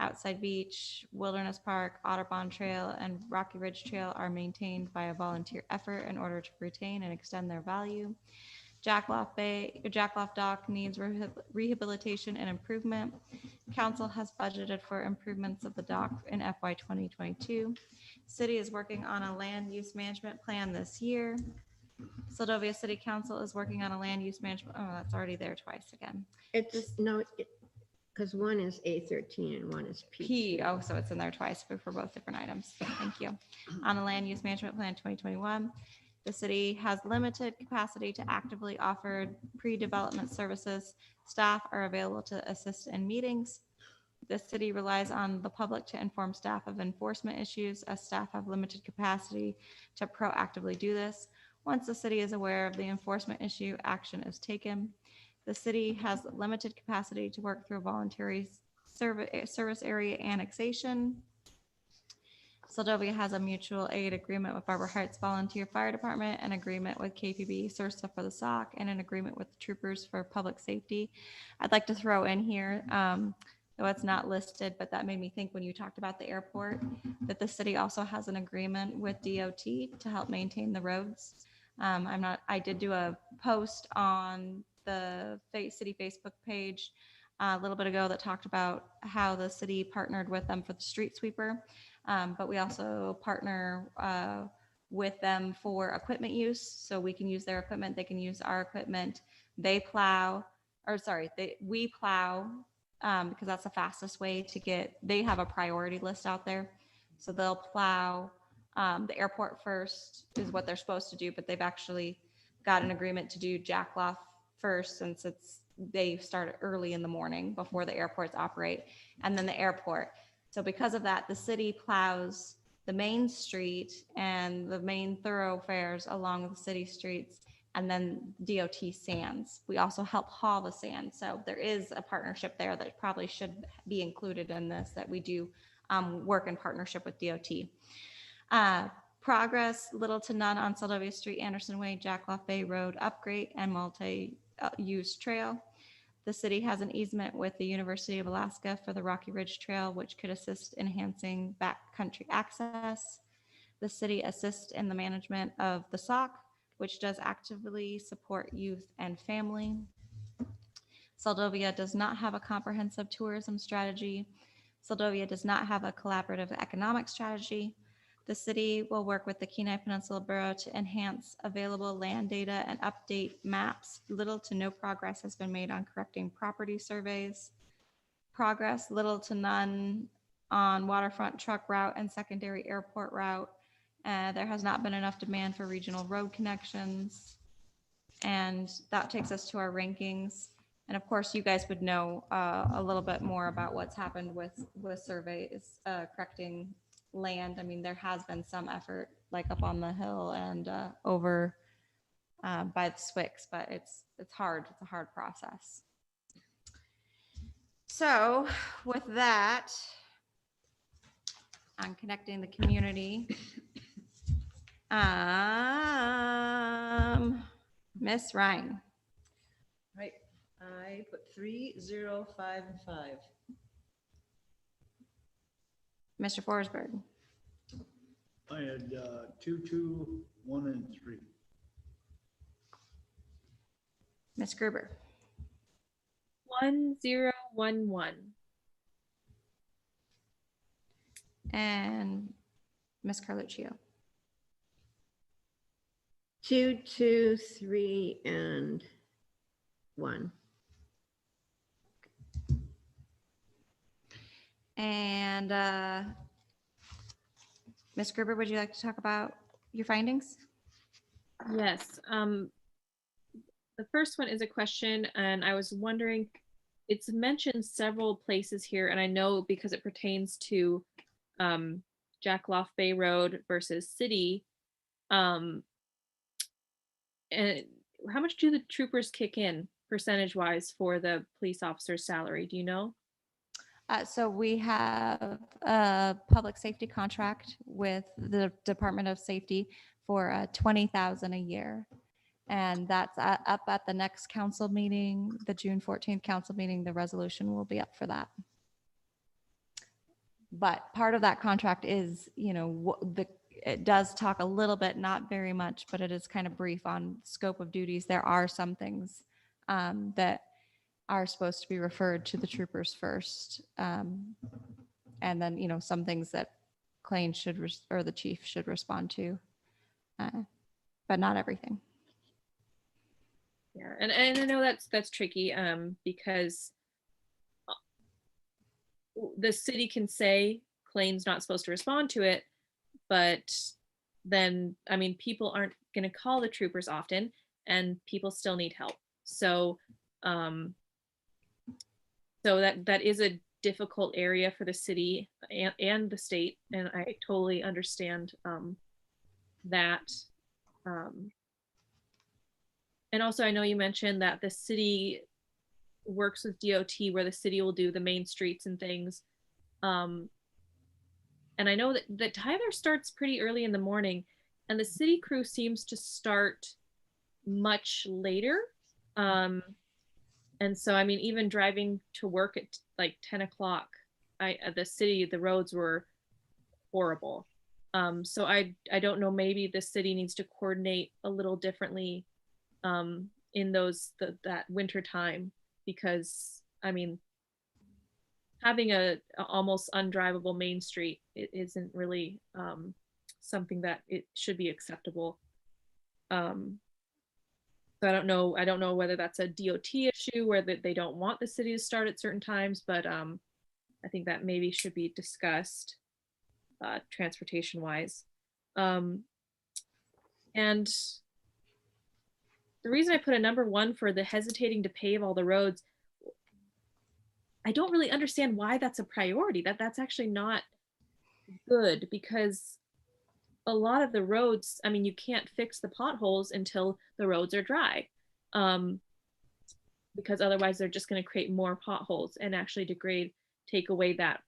Outside Beach, Wilderness Park, Otterbond Trail, and Rocky Ridge Trail are maintained by a volunteer effort in order to retain and extend their value. Jackloff Dock needs rehabilitation and improvement. Council has budgeted for improvements of the dock in FY 2022. City is working on a land use management plan this year. Seldovia City Council is working on a land use management, oh, that's already there twice again. It's, no, because one is A13 and one is P2. P, oh, so it's in there twice for both different items. Thank you. On a land use management plan 2021, the city has limited capacity to actively offer pre-development services. Staff are available to assist in meetings. The city relies on the public to inform staff of enforcement issues, as staff have limited capacity to proactively do this. Once the city is aware of the enforcement issue, action is taken. The city has limited capacity to work through voluntary service area annexation. Seldovia has a mutual aid agreement with Barbara Heights Volunteer Fire Department, an agreement with KPB SURSA for the SOC, and an agreement with the troopers for public safety. I'd like to throw in here, though it's not listed, but that made me think when you talked about the airport, that the city also has an agreement with DOT to help maintain the roads. I did do a post on the city Facebook page a little bit ago that talked about how the city partnered with them for the street sweeper. But we also partner with them for equipment use. So we can use their equipment, they can use our equipment. We plow because that's the fastest way to get, they have a priority list out there. So they'll plow the airport first is what they're supposed to do, but they've actually got an agreement to do Jackloff first, since they start early in the morning before the airports operate, and then the airport. So because of that, the city plows the main street and the main thoroughfares along the city streets, and then DOT sands. We also help haul the sand. So there is a partnership there that probably should be included in this, that we do work in partnership with DOT. Progress, little to none on Seldovia Street, Anderson Way, Jackloff Bay Road upgrade and multi-use trail. The city has an easement with the University of Alaska for the Rocky Ridge Trail, which could assist enhancing backcountry access. The city assists in the management of the SOC, which does actively support youth and family. Seldovia does not have a comprehensive tourism strategy. Seldovia does not have a collaborative economic strategy. The city will work with the Kenai Peninsula Borough to enhance available land data and update maps. Little to no progress has been made on correcting property surveys. Progress, little to none on waterfront truck route and secondary airport route. There has not been enough demand for regional road connections. And that takes us to our rankings. And of course, you guys would know a little bit more about what's happened with surveys, correcting land. I mean, there has been some effort, like up on the hill and over by the Swicks, but it's hard. It's a hard process. So with that, on connecting the community, Miss Ryan. Right, I put 3, 0, 5, and 5. Mr. Forsberg. I had 2, 2, 1, and 3. Miss Gruber. 1011. And Miss Carluccio. 2, 2, 3, and 1. And Ms. Gruber, would you like to talk about your findings? Yes. The first one is a question, and I was wondering, it's mentioned several places here, and I know because it pertains to Jackloff Bay Road versus city. And how much do the troopers kick in percentage-wise for the police officer's salary? Do you know? So we have a public safety contract with the Department of Safety for $20,000 a year. And that's up at the next council meeting, the June 14th council meeting. The resolution will be up for that. But part of that contract is, it does talk a little bit, not very much, but it is kind of brief on scope of duties. There are some things that are supposed to be referred to the troopers first. And then, some things that Clayne or the chief should respond to, but not everything. Yeah, and I know that's tricky because the city can say Clayton's not supposed to respond to it, but then I mean people aren't going to call the troopers often, and people still need help. So um, so that is a difficult area for the city and the state, and I totally understand that. Um, and also, I know you mentioned that the city works with DOT, where the city will do the main streets and things. Um, and I know that Tyler starts pretty early in the morning, and the city crew seems to start much later. Um, and so, I mean, even driving to work at like 10 o'clock, at the city, the roads were horrible. So I don't know, maybe the city needs to coordinate a little differently in that winter time, because I mean, having a almost undrivable main street, it isn't really something that it should be acceptable. Um, so I don't know whether that's a DOT issue where they don't want the city to start at certain times, but I think that maybe should be discussed transportation wise. Um, and the reason I put a number 1 for the hesitating to pave all the roads, I don't really understand why that's a priority. That's actually not good, because a lot of the roads, I mean, you can't fix the potholes until the roads are dry, because otherwise they're just going to create more potholes and actually take away that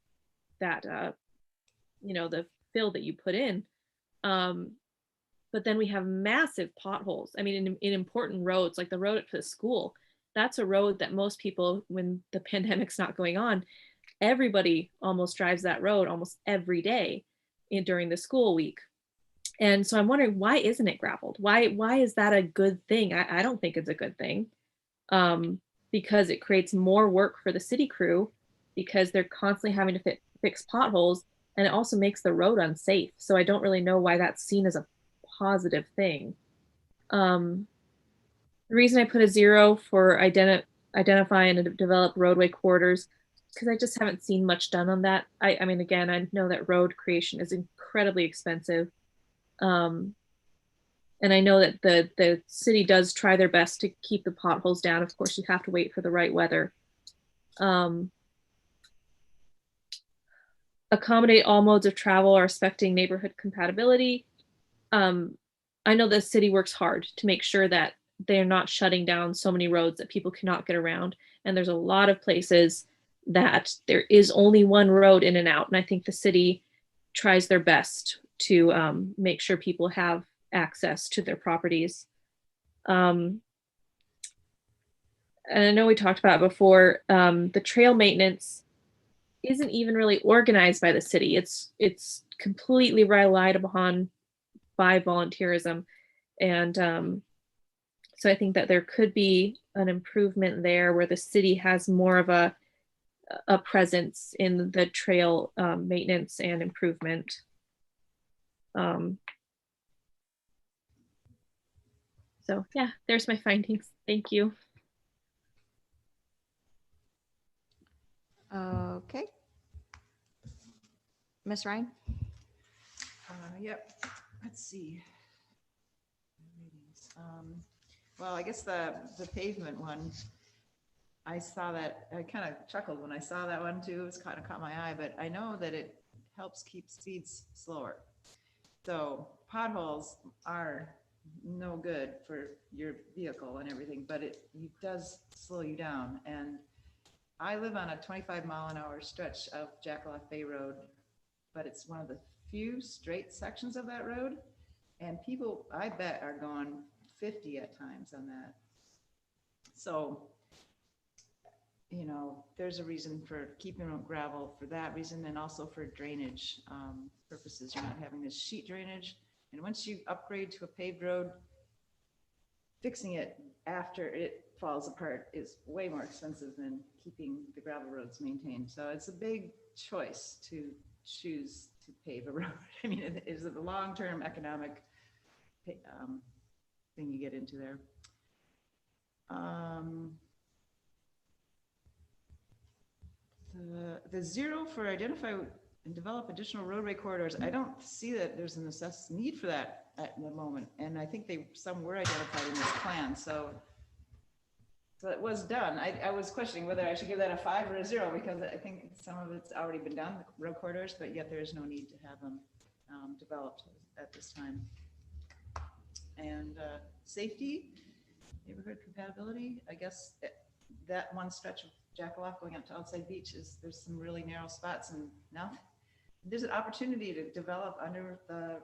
the fill that you put in. But then we have massive potholes. I mean, in important roads, like the road up to the school, that's a road that most people, when the pandemic's not going on, everybody almost drives that road almost every day during the school week. And so I'm wondering, why isn't it gravelled? Why is that a good thing? I don't think it's a good thing, because it creates more work for the city crew, because they're constantly having to fix potholes, and it also makes the road unsafe. So I don't really know why that's seen as a positive thing. The reason I put a 0 for identify and develop roadway corridors, because I just haven't seen much done on that. I mean, again, I know that road creation is incredibly expensive. And I know that the city does try their best to keep the potholes down. Of course, you have to wait for the right weather. Accommodate all modes of travel or respecting neighborhood compatibility. I know the city works hard to make sure that they're not shutting down so many roads that people cannot get around. And there's a lot of places that there is only one road in and out. And I think the city tries their best to make sure people have access to their properties. And I know we talked about before, the trail maintenance isn't even really organized by the city. It's completely relied upon by volunteerism. And so I think that there could be an improvement there, where the city has more of a presence in the trail maintenance and improvement. So yeah, there's my findings. Thank you. Okay. Miss Ryan? Yep, let's see. Well, I guess the pavement one, I saw that, I kind of chuckled when I saw that one too. It's kind of caught my eye, but I know that it helps keep speeds slower. So potholes are no good for your vehicle and everything, but it does slow you down. And I live on a 25-mile-an-hour stretch of Jackaloff Bay Road, but it's one of the few straight sections of that road. And people, I bet, are going 50 at times on that. So, you know, there's a reason for keeping gravel for that reason, and also for drainage purposes. You're not having this sheet drainage. And once you upgrade to a paved road, fixing it after it falls apart is way more expensive than keeping the gravel roads maintained. So it's a big choice to choose to pave a road. I mean, it is a long-term economic thing you get into there. The zero for identify and develop additional roadway corridors, I don't see that there's a need for that at the moment. And I think some were identified in this plan, so it was done. I was questioning whether I should give that a 5 or a 0, because I think some of it's already been done, the road corridors, but yet there is no need to have them developed at this time. And safety, neighborhood compatibility, I guess that one stretch of Jackaloff going up to Outside Beach there's some really narrow spots, and now there's an opportunity to develop under the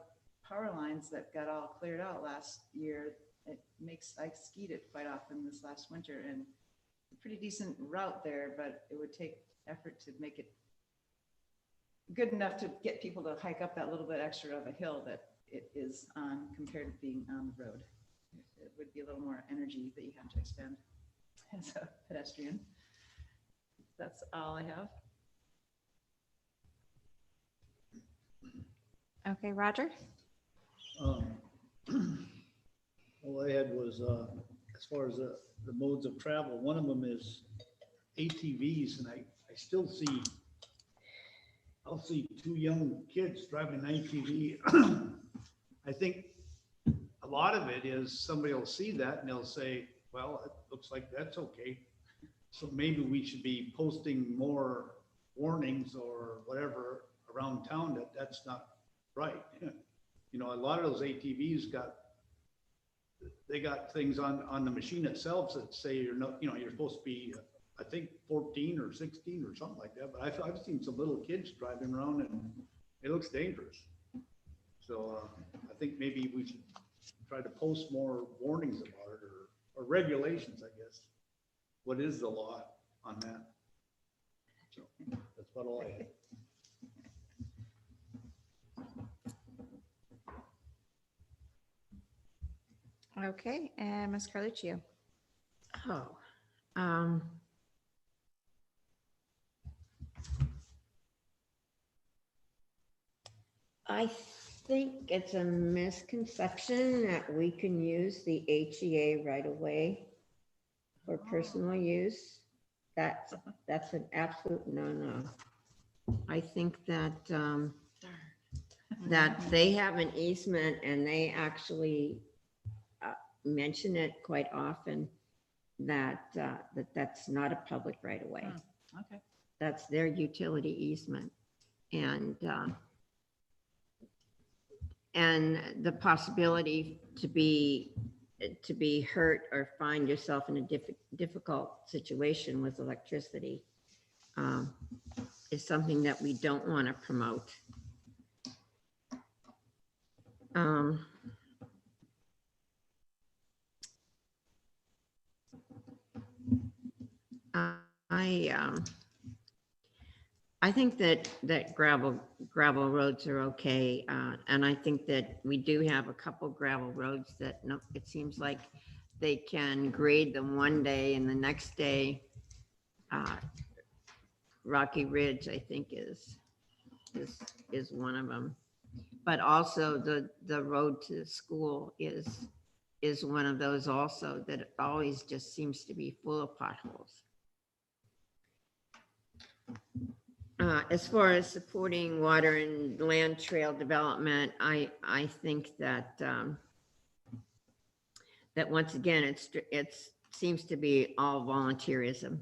power lines that got all cleared out last year. I skied it quite often this last winter, and it's a pretty decent route there, but it would take effort to make it good enough to get people to hike up that little bit extra of a hill that it is on compared to being on the road. It would be a little more energy that you have to expend as a pedestrian. That's all I have. Okay, Roger? All I had was, as far as the modes of travel, one of them is ATVs, and I still see, I'll see 2 young kids driving an ATV. I think a lot of it is somebody will see that and they'll say, well, it looks like that's okay. So maybe we should be posting more warnings or whatever around town that that's not right. You know, a lot of those ATVs got things on the machine itself that say you're not, you know, you're supposed to be, I think 14 or 16 or something like that. But I've seen some little kids driving around and it looks dangerous. So I think maybe we should try to post more warnings about it, or regulations, I guess. What is the law on that? So that's about all I had. Okay, and Ms. Carluccio. Oh, I think it's a misconception that we can use the HEA right away for personal use. That's an absolute no-no. I think that that they have an easement, and they actually mention it quite often that that's not a public right of way. Okay. That's their utility easement, and the possibility to be hurt or find yourself in a difficult situation with electricity is something that we don't want to promote. I think that gravel roads are okay, and I think that we do have a couple gravel roads that it seems like they can grade them one day, and the next day, Rocky Ridge, I think is one of them. But also the road to school is one of those also that always just seems to be full of potholes. As far as supporting water and land trail development, I think that that once again, it seems to be all volunteerism.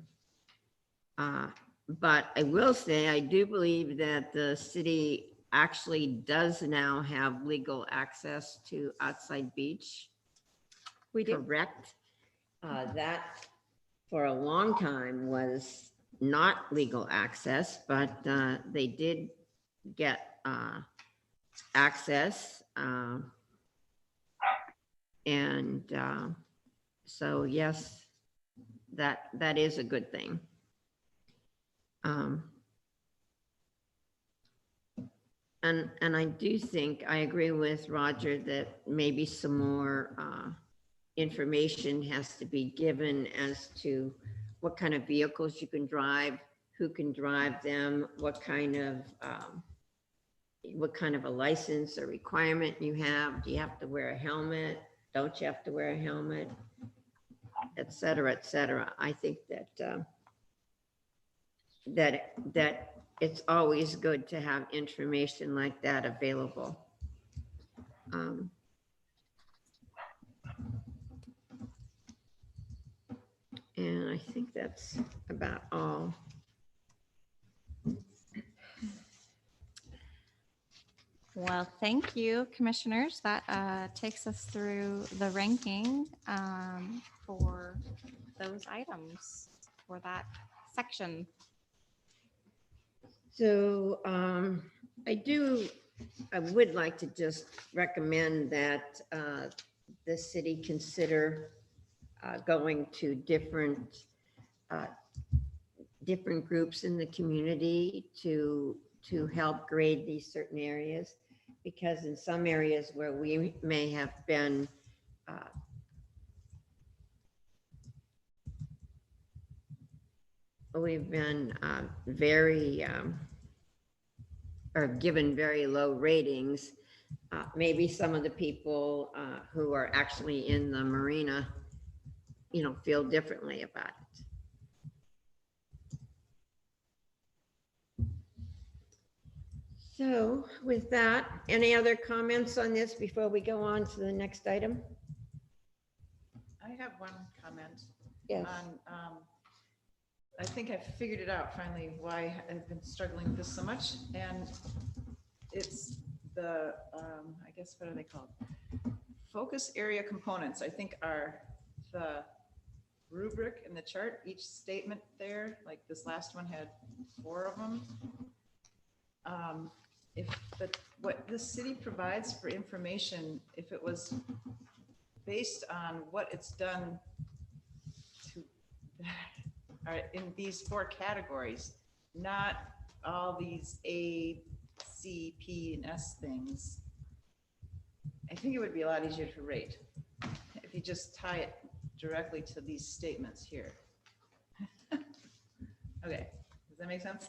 But I will say, I do believe that the city actually does now have legal access to Outside Beach. We do. Correct. That for a long time was not legal access, but they did get access. And so, yes, that is a good thing. And I do think, I agree with Roger that maybe some more information has to be given as to what kind of vehicles you can drive, who can drive them, what kind of a license or requirement you have. Do you have to wear a helmet? Don't you have to wear a helmet? et cetera, et cetera. I think that it's always good to have information like that available. And I think that's about all. Well, thank you, commissioners. That takes us through the ranking for those items for that section. So I would like to just recommend that the city consider going to different groups in the community to help grade these certain areas. Because in some areas where we may have been we've been very or given very low ratings, maybe some of the people who are actually in the marina, feel differently about it. So with that, any other comments on this before we go on to the next item? I have one comment. Yes. On, I think I figured it out finally why I've been struggling with this so much. And it's the, I guess, what are they called? Focus area components, I think, are the rubric in the chart. Each statement there, like this last one had 4 of them. What the city provides for information, if it was based on what it's done to in these 4 categories, not all these A, C, P, and S things, I think it would be a lot easier to rate if you just tie it directly to these statements here. Okay, does that make sense?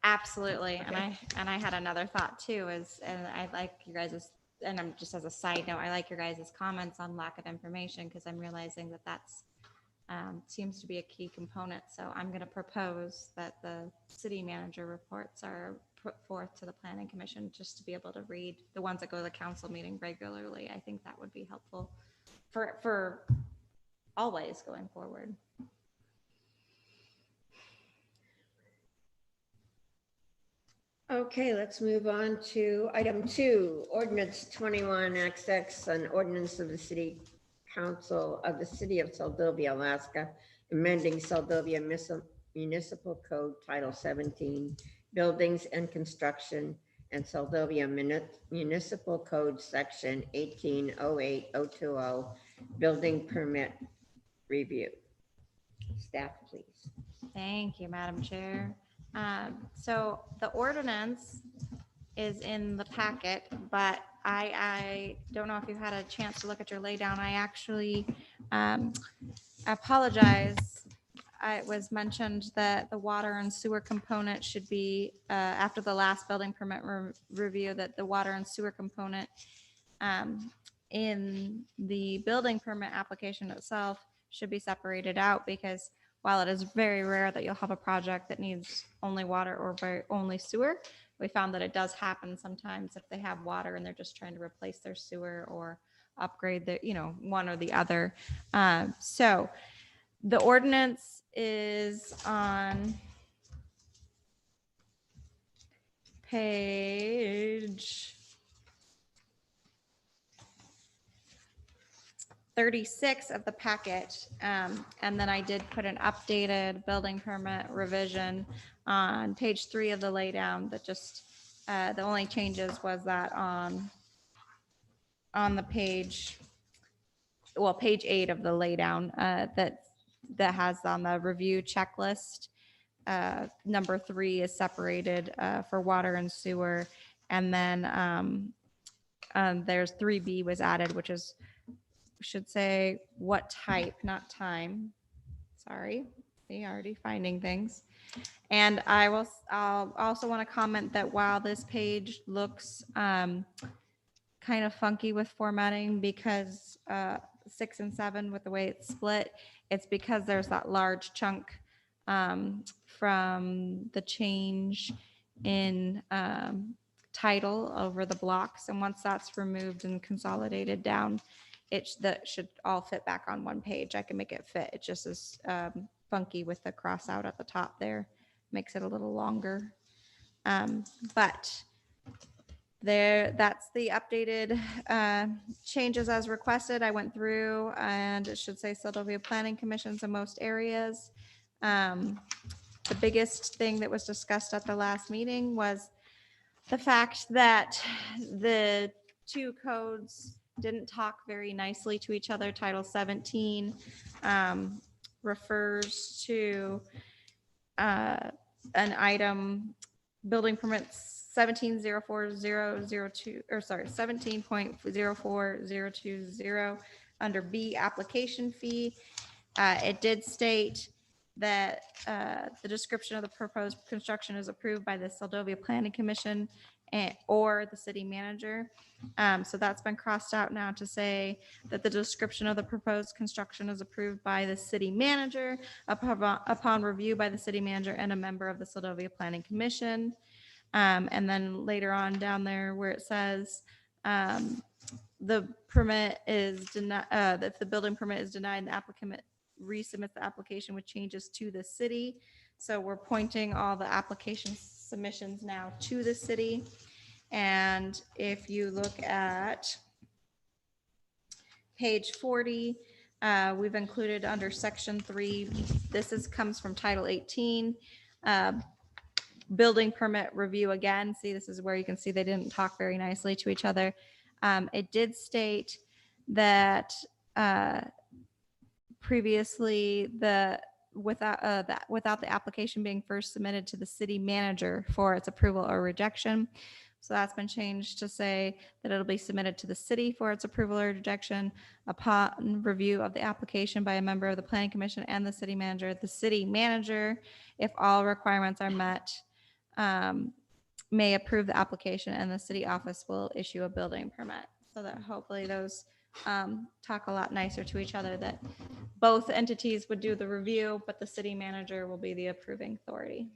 Absolutely. Okay. And I had another thought too, and I like you guys', and I'm just as a side note, I like your guys' comments on lack of information, because I'm realizing that's seems to be a key component. So I'm going to propose that the city manager reports are put forth to the planning commission, just to be able to read the ones that go to the council meeting regularly. I think that would be helpful for always going forward. Okay, let's move on to item 2, ordinance 21XX, an ordinance of the city council of the city of Seldovia, Alaska, amending Seldovia Municipal Code Title 17, Buildings and Construction, and Seldovia Municipal Code Section 1808020, Building Permit Review. Staff, please. Thank you, Madam Chair. So the ordinance is in the packet, but I don't know if you've had a chance to look at your laydown. I actually apologize. It was mentioned that the water and sewer component should be, after the last building permit review, that the water and sewer component in the building permit application itself should be separated out, because while it is very rare that you'll have a project that needs only water or only sewer, we found that it does happen sometimes if they have water and they're just trying to replace their sewer or upgrade the, one or the other. So the ordinance is on page 36 of the packet. And then I did put an updated building permit revision on page 3 of the laydown that just, the only changes was that on the page, well, page 8 of the laydown, that has on the review checklist. Number 3 is separated for water and sewer. And then there's 3B was added, which is, should say what type, not time. Sorry, they already finding things. And I'll also want to comment that while this page looks kind of funky with formatting, because 6 and 7 with the way it's split. It's because there's that large chunk from the change in title over the blocks. And once that's removed and consolidated down, that should all fit back on one page. I can make it fit. It just is funky with the cross out at the top there. Makes it a little longer. But that's the updated changes as requested. I went through and it should say Sylvania Planning Commissions in most areas. The biggest thing that was discussed at the last meeting was the fact that the two codes didn't talk very nicely to each other. Title 17 refers to an item, building permits 17.04002, or sorry, 17.04020 under B, application fee. It did state that the description of the proposed construction is approved by the Seldovia Planning Commission or the city manager. So that's been crossed out now to say that the description of the proposed construction is approved by the city manager upon review by the city manager and a member of the Seldovia Planning Commission. And then later on down there where it says the permit is denied, if the building permit is denied, and the applicant resubmits the application with changes to the city. So we're pointing all the application submissions now to the city. And if you look at page 40, we've included under section 3, this comes from title 18, building permit review again. See, this is where you can see they didn't talk very nicely to each other. It did state that previously without the application being first submitted to the city manager for its approval or rejection. So that's been changed to say that it'll be submitted to the city for its approval or rejection upon review of the application by a member of the planning commission and the city manager. The city manager, if all requirements are met, may approve the application, and the city office will issue a building permit. So that hopefully those talk a lot nicer to each other, that both entities would do the review, but the city manager will be the approving authority.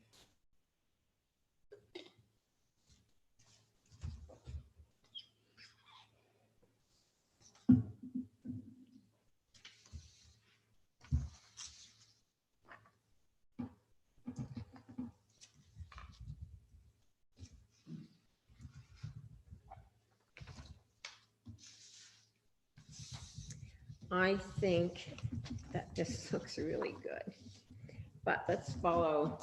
I think that this looks really good, but let's follow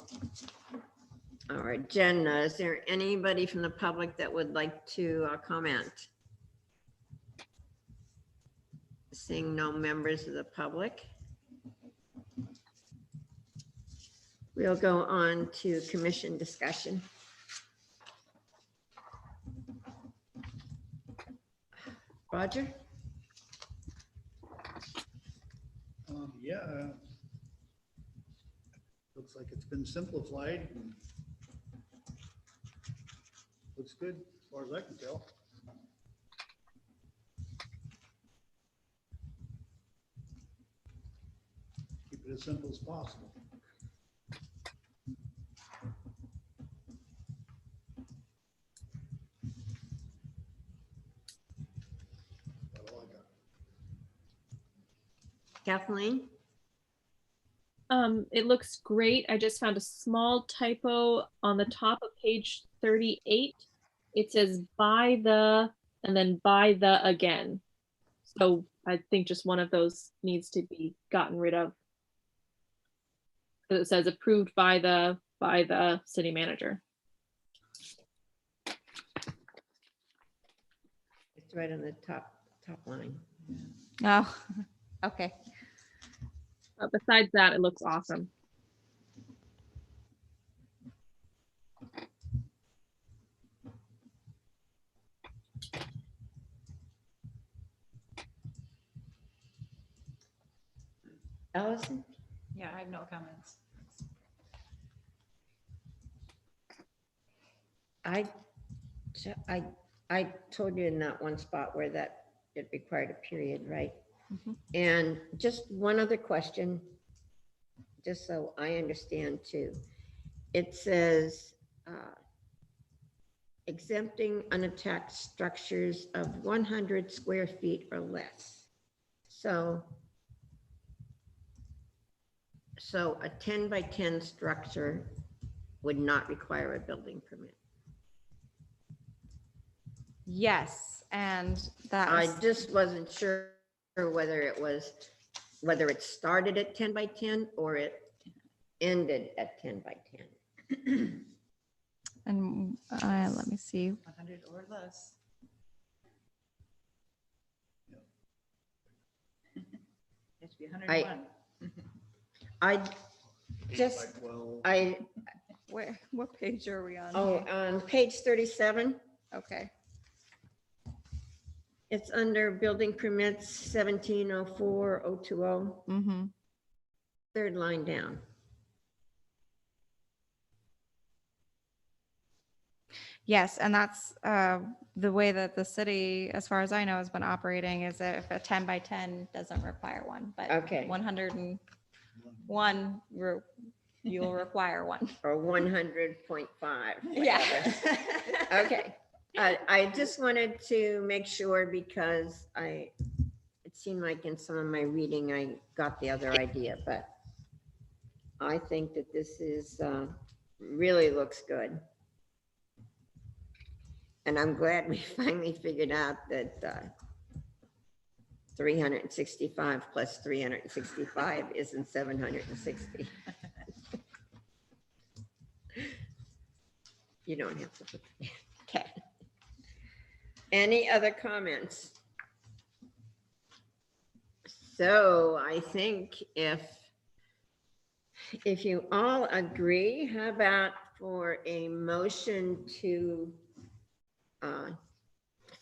our agenda. Is there anybody from the public that would like to comment? Seeing no members of the public, we'll go on to commission discussion. Roger? Yeah. Looks like it's been simplified. And looks good as far as I can tell. Keep it as simple as possible. That's all I got. Kathleen? It looks great. I just found a small typo on the top of page 38. It says by the, and then by the again. So I think just one of those needs to be gotten rid of. It says approved by the city manager. It's right on the top line. Oh, okay. Besides that, it looks awesome. Allison? Yeah, I have no comments. I told you in that one spot where that it required a period, right? Mhm. And just one other question, just so I understand too. It says exempting unattached structures of 100 square feet or less. So a 10 by 10 structure would not require a building permit. Yes, and that I was, just wasn't sure whether it started at 10 by 10 or it ended at 10 by 10. and let me see. 100 or less. It has to be 101. I just, Like, well, What page are we on? oh, here? on page 37, Okay. it's under building permits 1704020, Mm-hmm. third line down. Yes, and that's the way that the city, as far as I know, has been operating, is that if a 10 by 10 doesn't require one, but Okay. 101, you'll require one. Or 100.5. Yeah. Okay. I just wanted to make sure because it seemed like in some of my reading, I got the other idea, but I think that this is, really looks good. And I'm glad we finally figured out that 365 plus 365 isn't 760. You don't have to put that. Okay. Any other comments? So I think if you all agree, how about for a motion to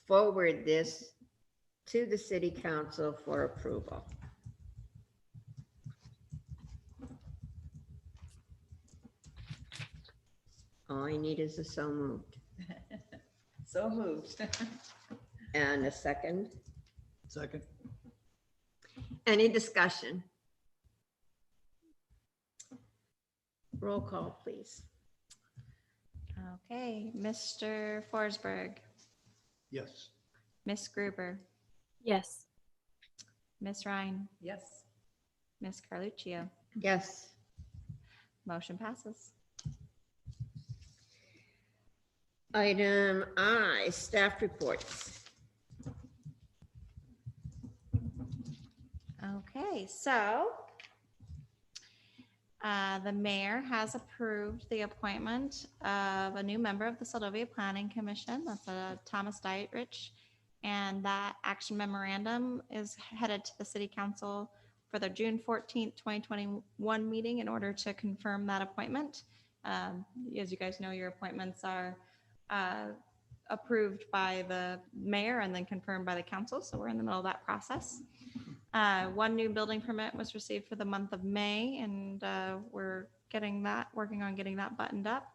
forward this to the city council for approval? All I need is a so moved. So moved. And a second. second, Any discussion? Roll call, please. Okay, Mr. Forsberg, yes. Miss Gruber, Yes. Miss Ryan, Yes. Miss Carluccio. Yes. Motion passes. Item I, staff reports. Okay, so the mayor has approved the appointment of a new member of the Seldovia Planning Commission. That's Thomas Dietrich. And that action memorandum is headed to the city council for the June 14th, 2021 meeting in order to confirm that appointment. As you guys know, your appointments are approved by the mayor and then confirmed by the council. So we're in the middle of that process. One new building permit was received for the month of May, and we're working on getting that buttoned up.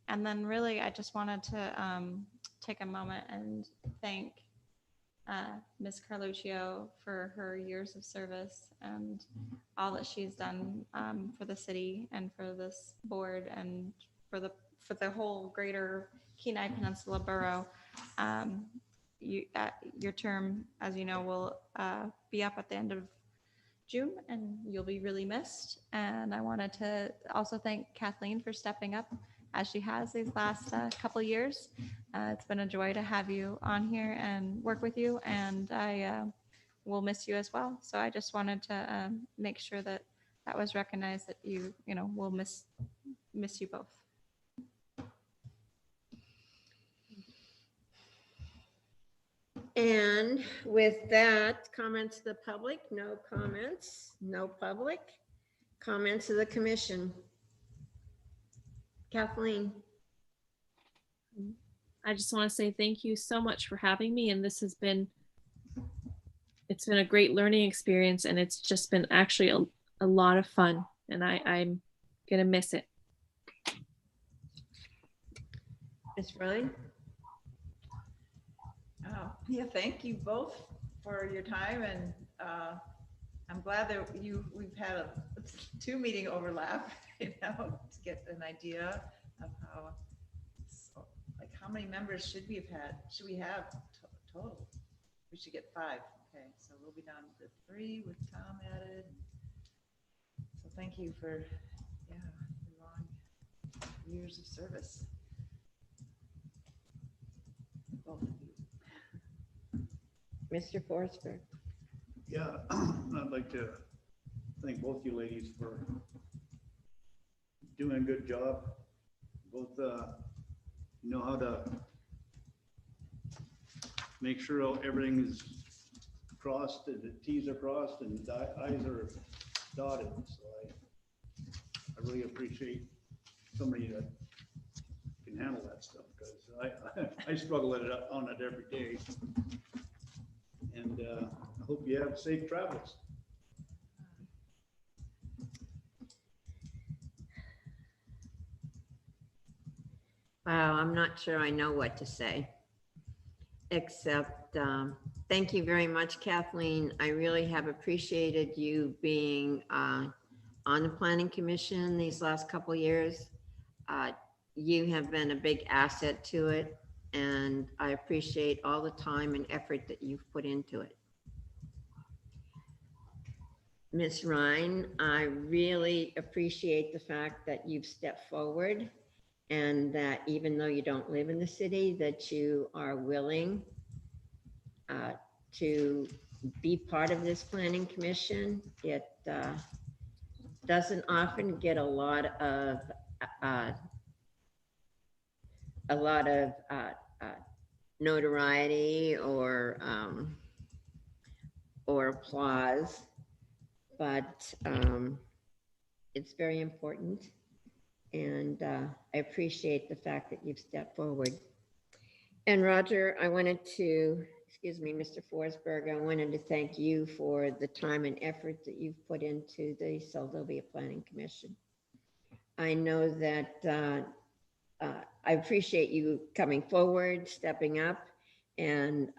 And then really, I just wanted to take a moment and thank Ms. Carluccio for her years of service and all that she's done for the city and for this board and for the whole greater Kenai Peninsula Borough. Your term, as you know, will be up at the end of June, and you'll be really missed. And I wanted to also thank Kathleen for stepping up as she has these last couple of years. It's been a joy to have you on here and work with you, and I will miss you as well. So I just wanted to make sure that was recognized, that we'll miss you both. And with that, comments to the public? No comments, no public. Comments of the commission? Kathleen? I just want to say thank you so much for having me. And it's been a great learning experience, and it's just been actually a lot of fun, and I'm going to miss it. Ms. Ryan? Oh, yeah, thank you both for your time, and I'm glad that we've had a 2 meeting overlap, to get an idea of how many members should we have total? We should get 5. Okay, so we'll be down to 3 with Tom added. So thank you for your long years of service, both of you. Mr. Forsberg. Yeah, I'd like to thank both you ladies for doing a good job. Both know how to make sure everything is crossed and the T's are crossed and the I's are dotted. So I really appreciate somebody that can handle that stuff, because I struggle on it every day. And I hope you have safe travels. Wow, I'm not sure I know what to say, except thank you very much, Kathleen. I really have appreciated you being on the Planning Commission these last couple years. You have been a big asset to it, and I appreciate all the time and effort that you've put into it. Ms. Ryan, I really appreciate the fact that you've stepped forward, and that even though you don't live in the city, that you are willing to be part of this planning commission. It doesn't often get a lot of notoriety or applause, but it's very important. And I appreciate the fact that you've stepped forward. And Roger, I wanted to, excuse me, Mr. Forsberg, I wanted to thank you for the time and effort that you've put into the Seldovia Planning Commission. I know that I appreciate you coming forward, stepping up, and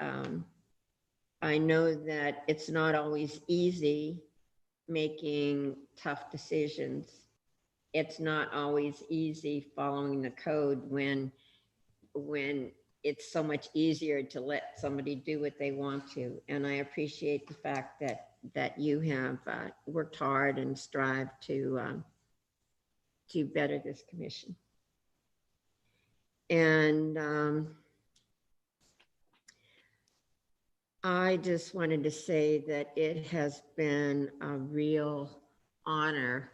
I know that it's not always easy making tough decisions. It's not always easy following the code when it's so much easier to let somebody do what they want to. And I appreciate the fact that you have worked hard and strived to better this commission. And I just wanted to say that it has been a real honor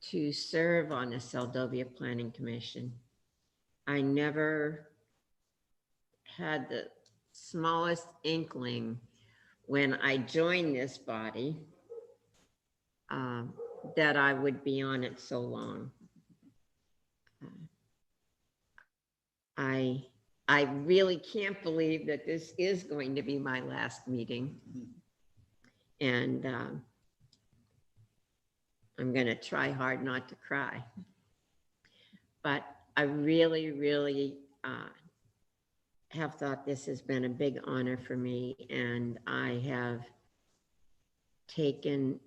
to serve on the Seldovia Planning Commission. I never had the smallest inkling when I joined this body that I would be on it so long. I really can't believe that this is going to be my last meeting. And I'm going to try hard not to cry. But I really, really have thought this has been a big honor for me. And I have taken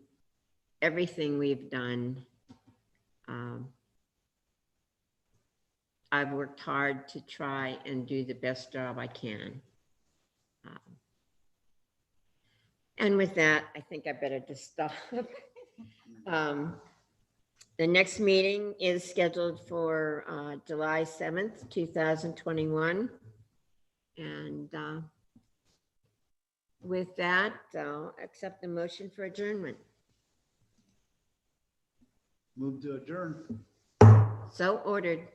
everything we've done. I've worked hard to try and do the best job I can. And with that, I think I better just stop. The next meeting is scheduled for July 7th, 2021. And with that, I'll accept the motion for adjournment. Move to adjourn. So ordered.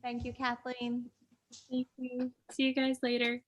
Thank you, Kathleen. Thank you. See you guys later.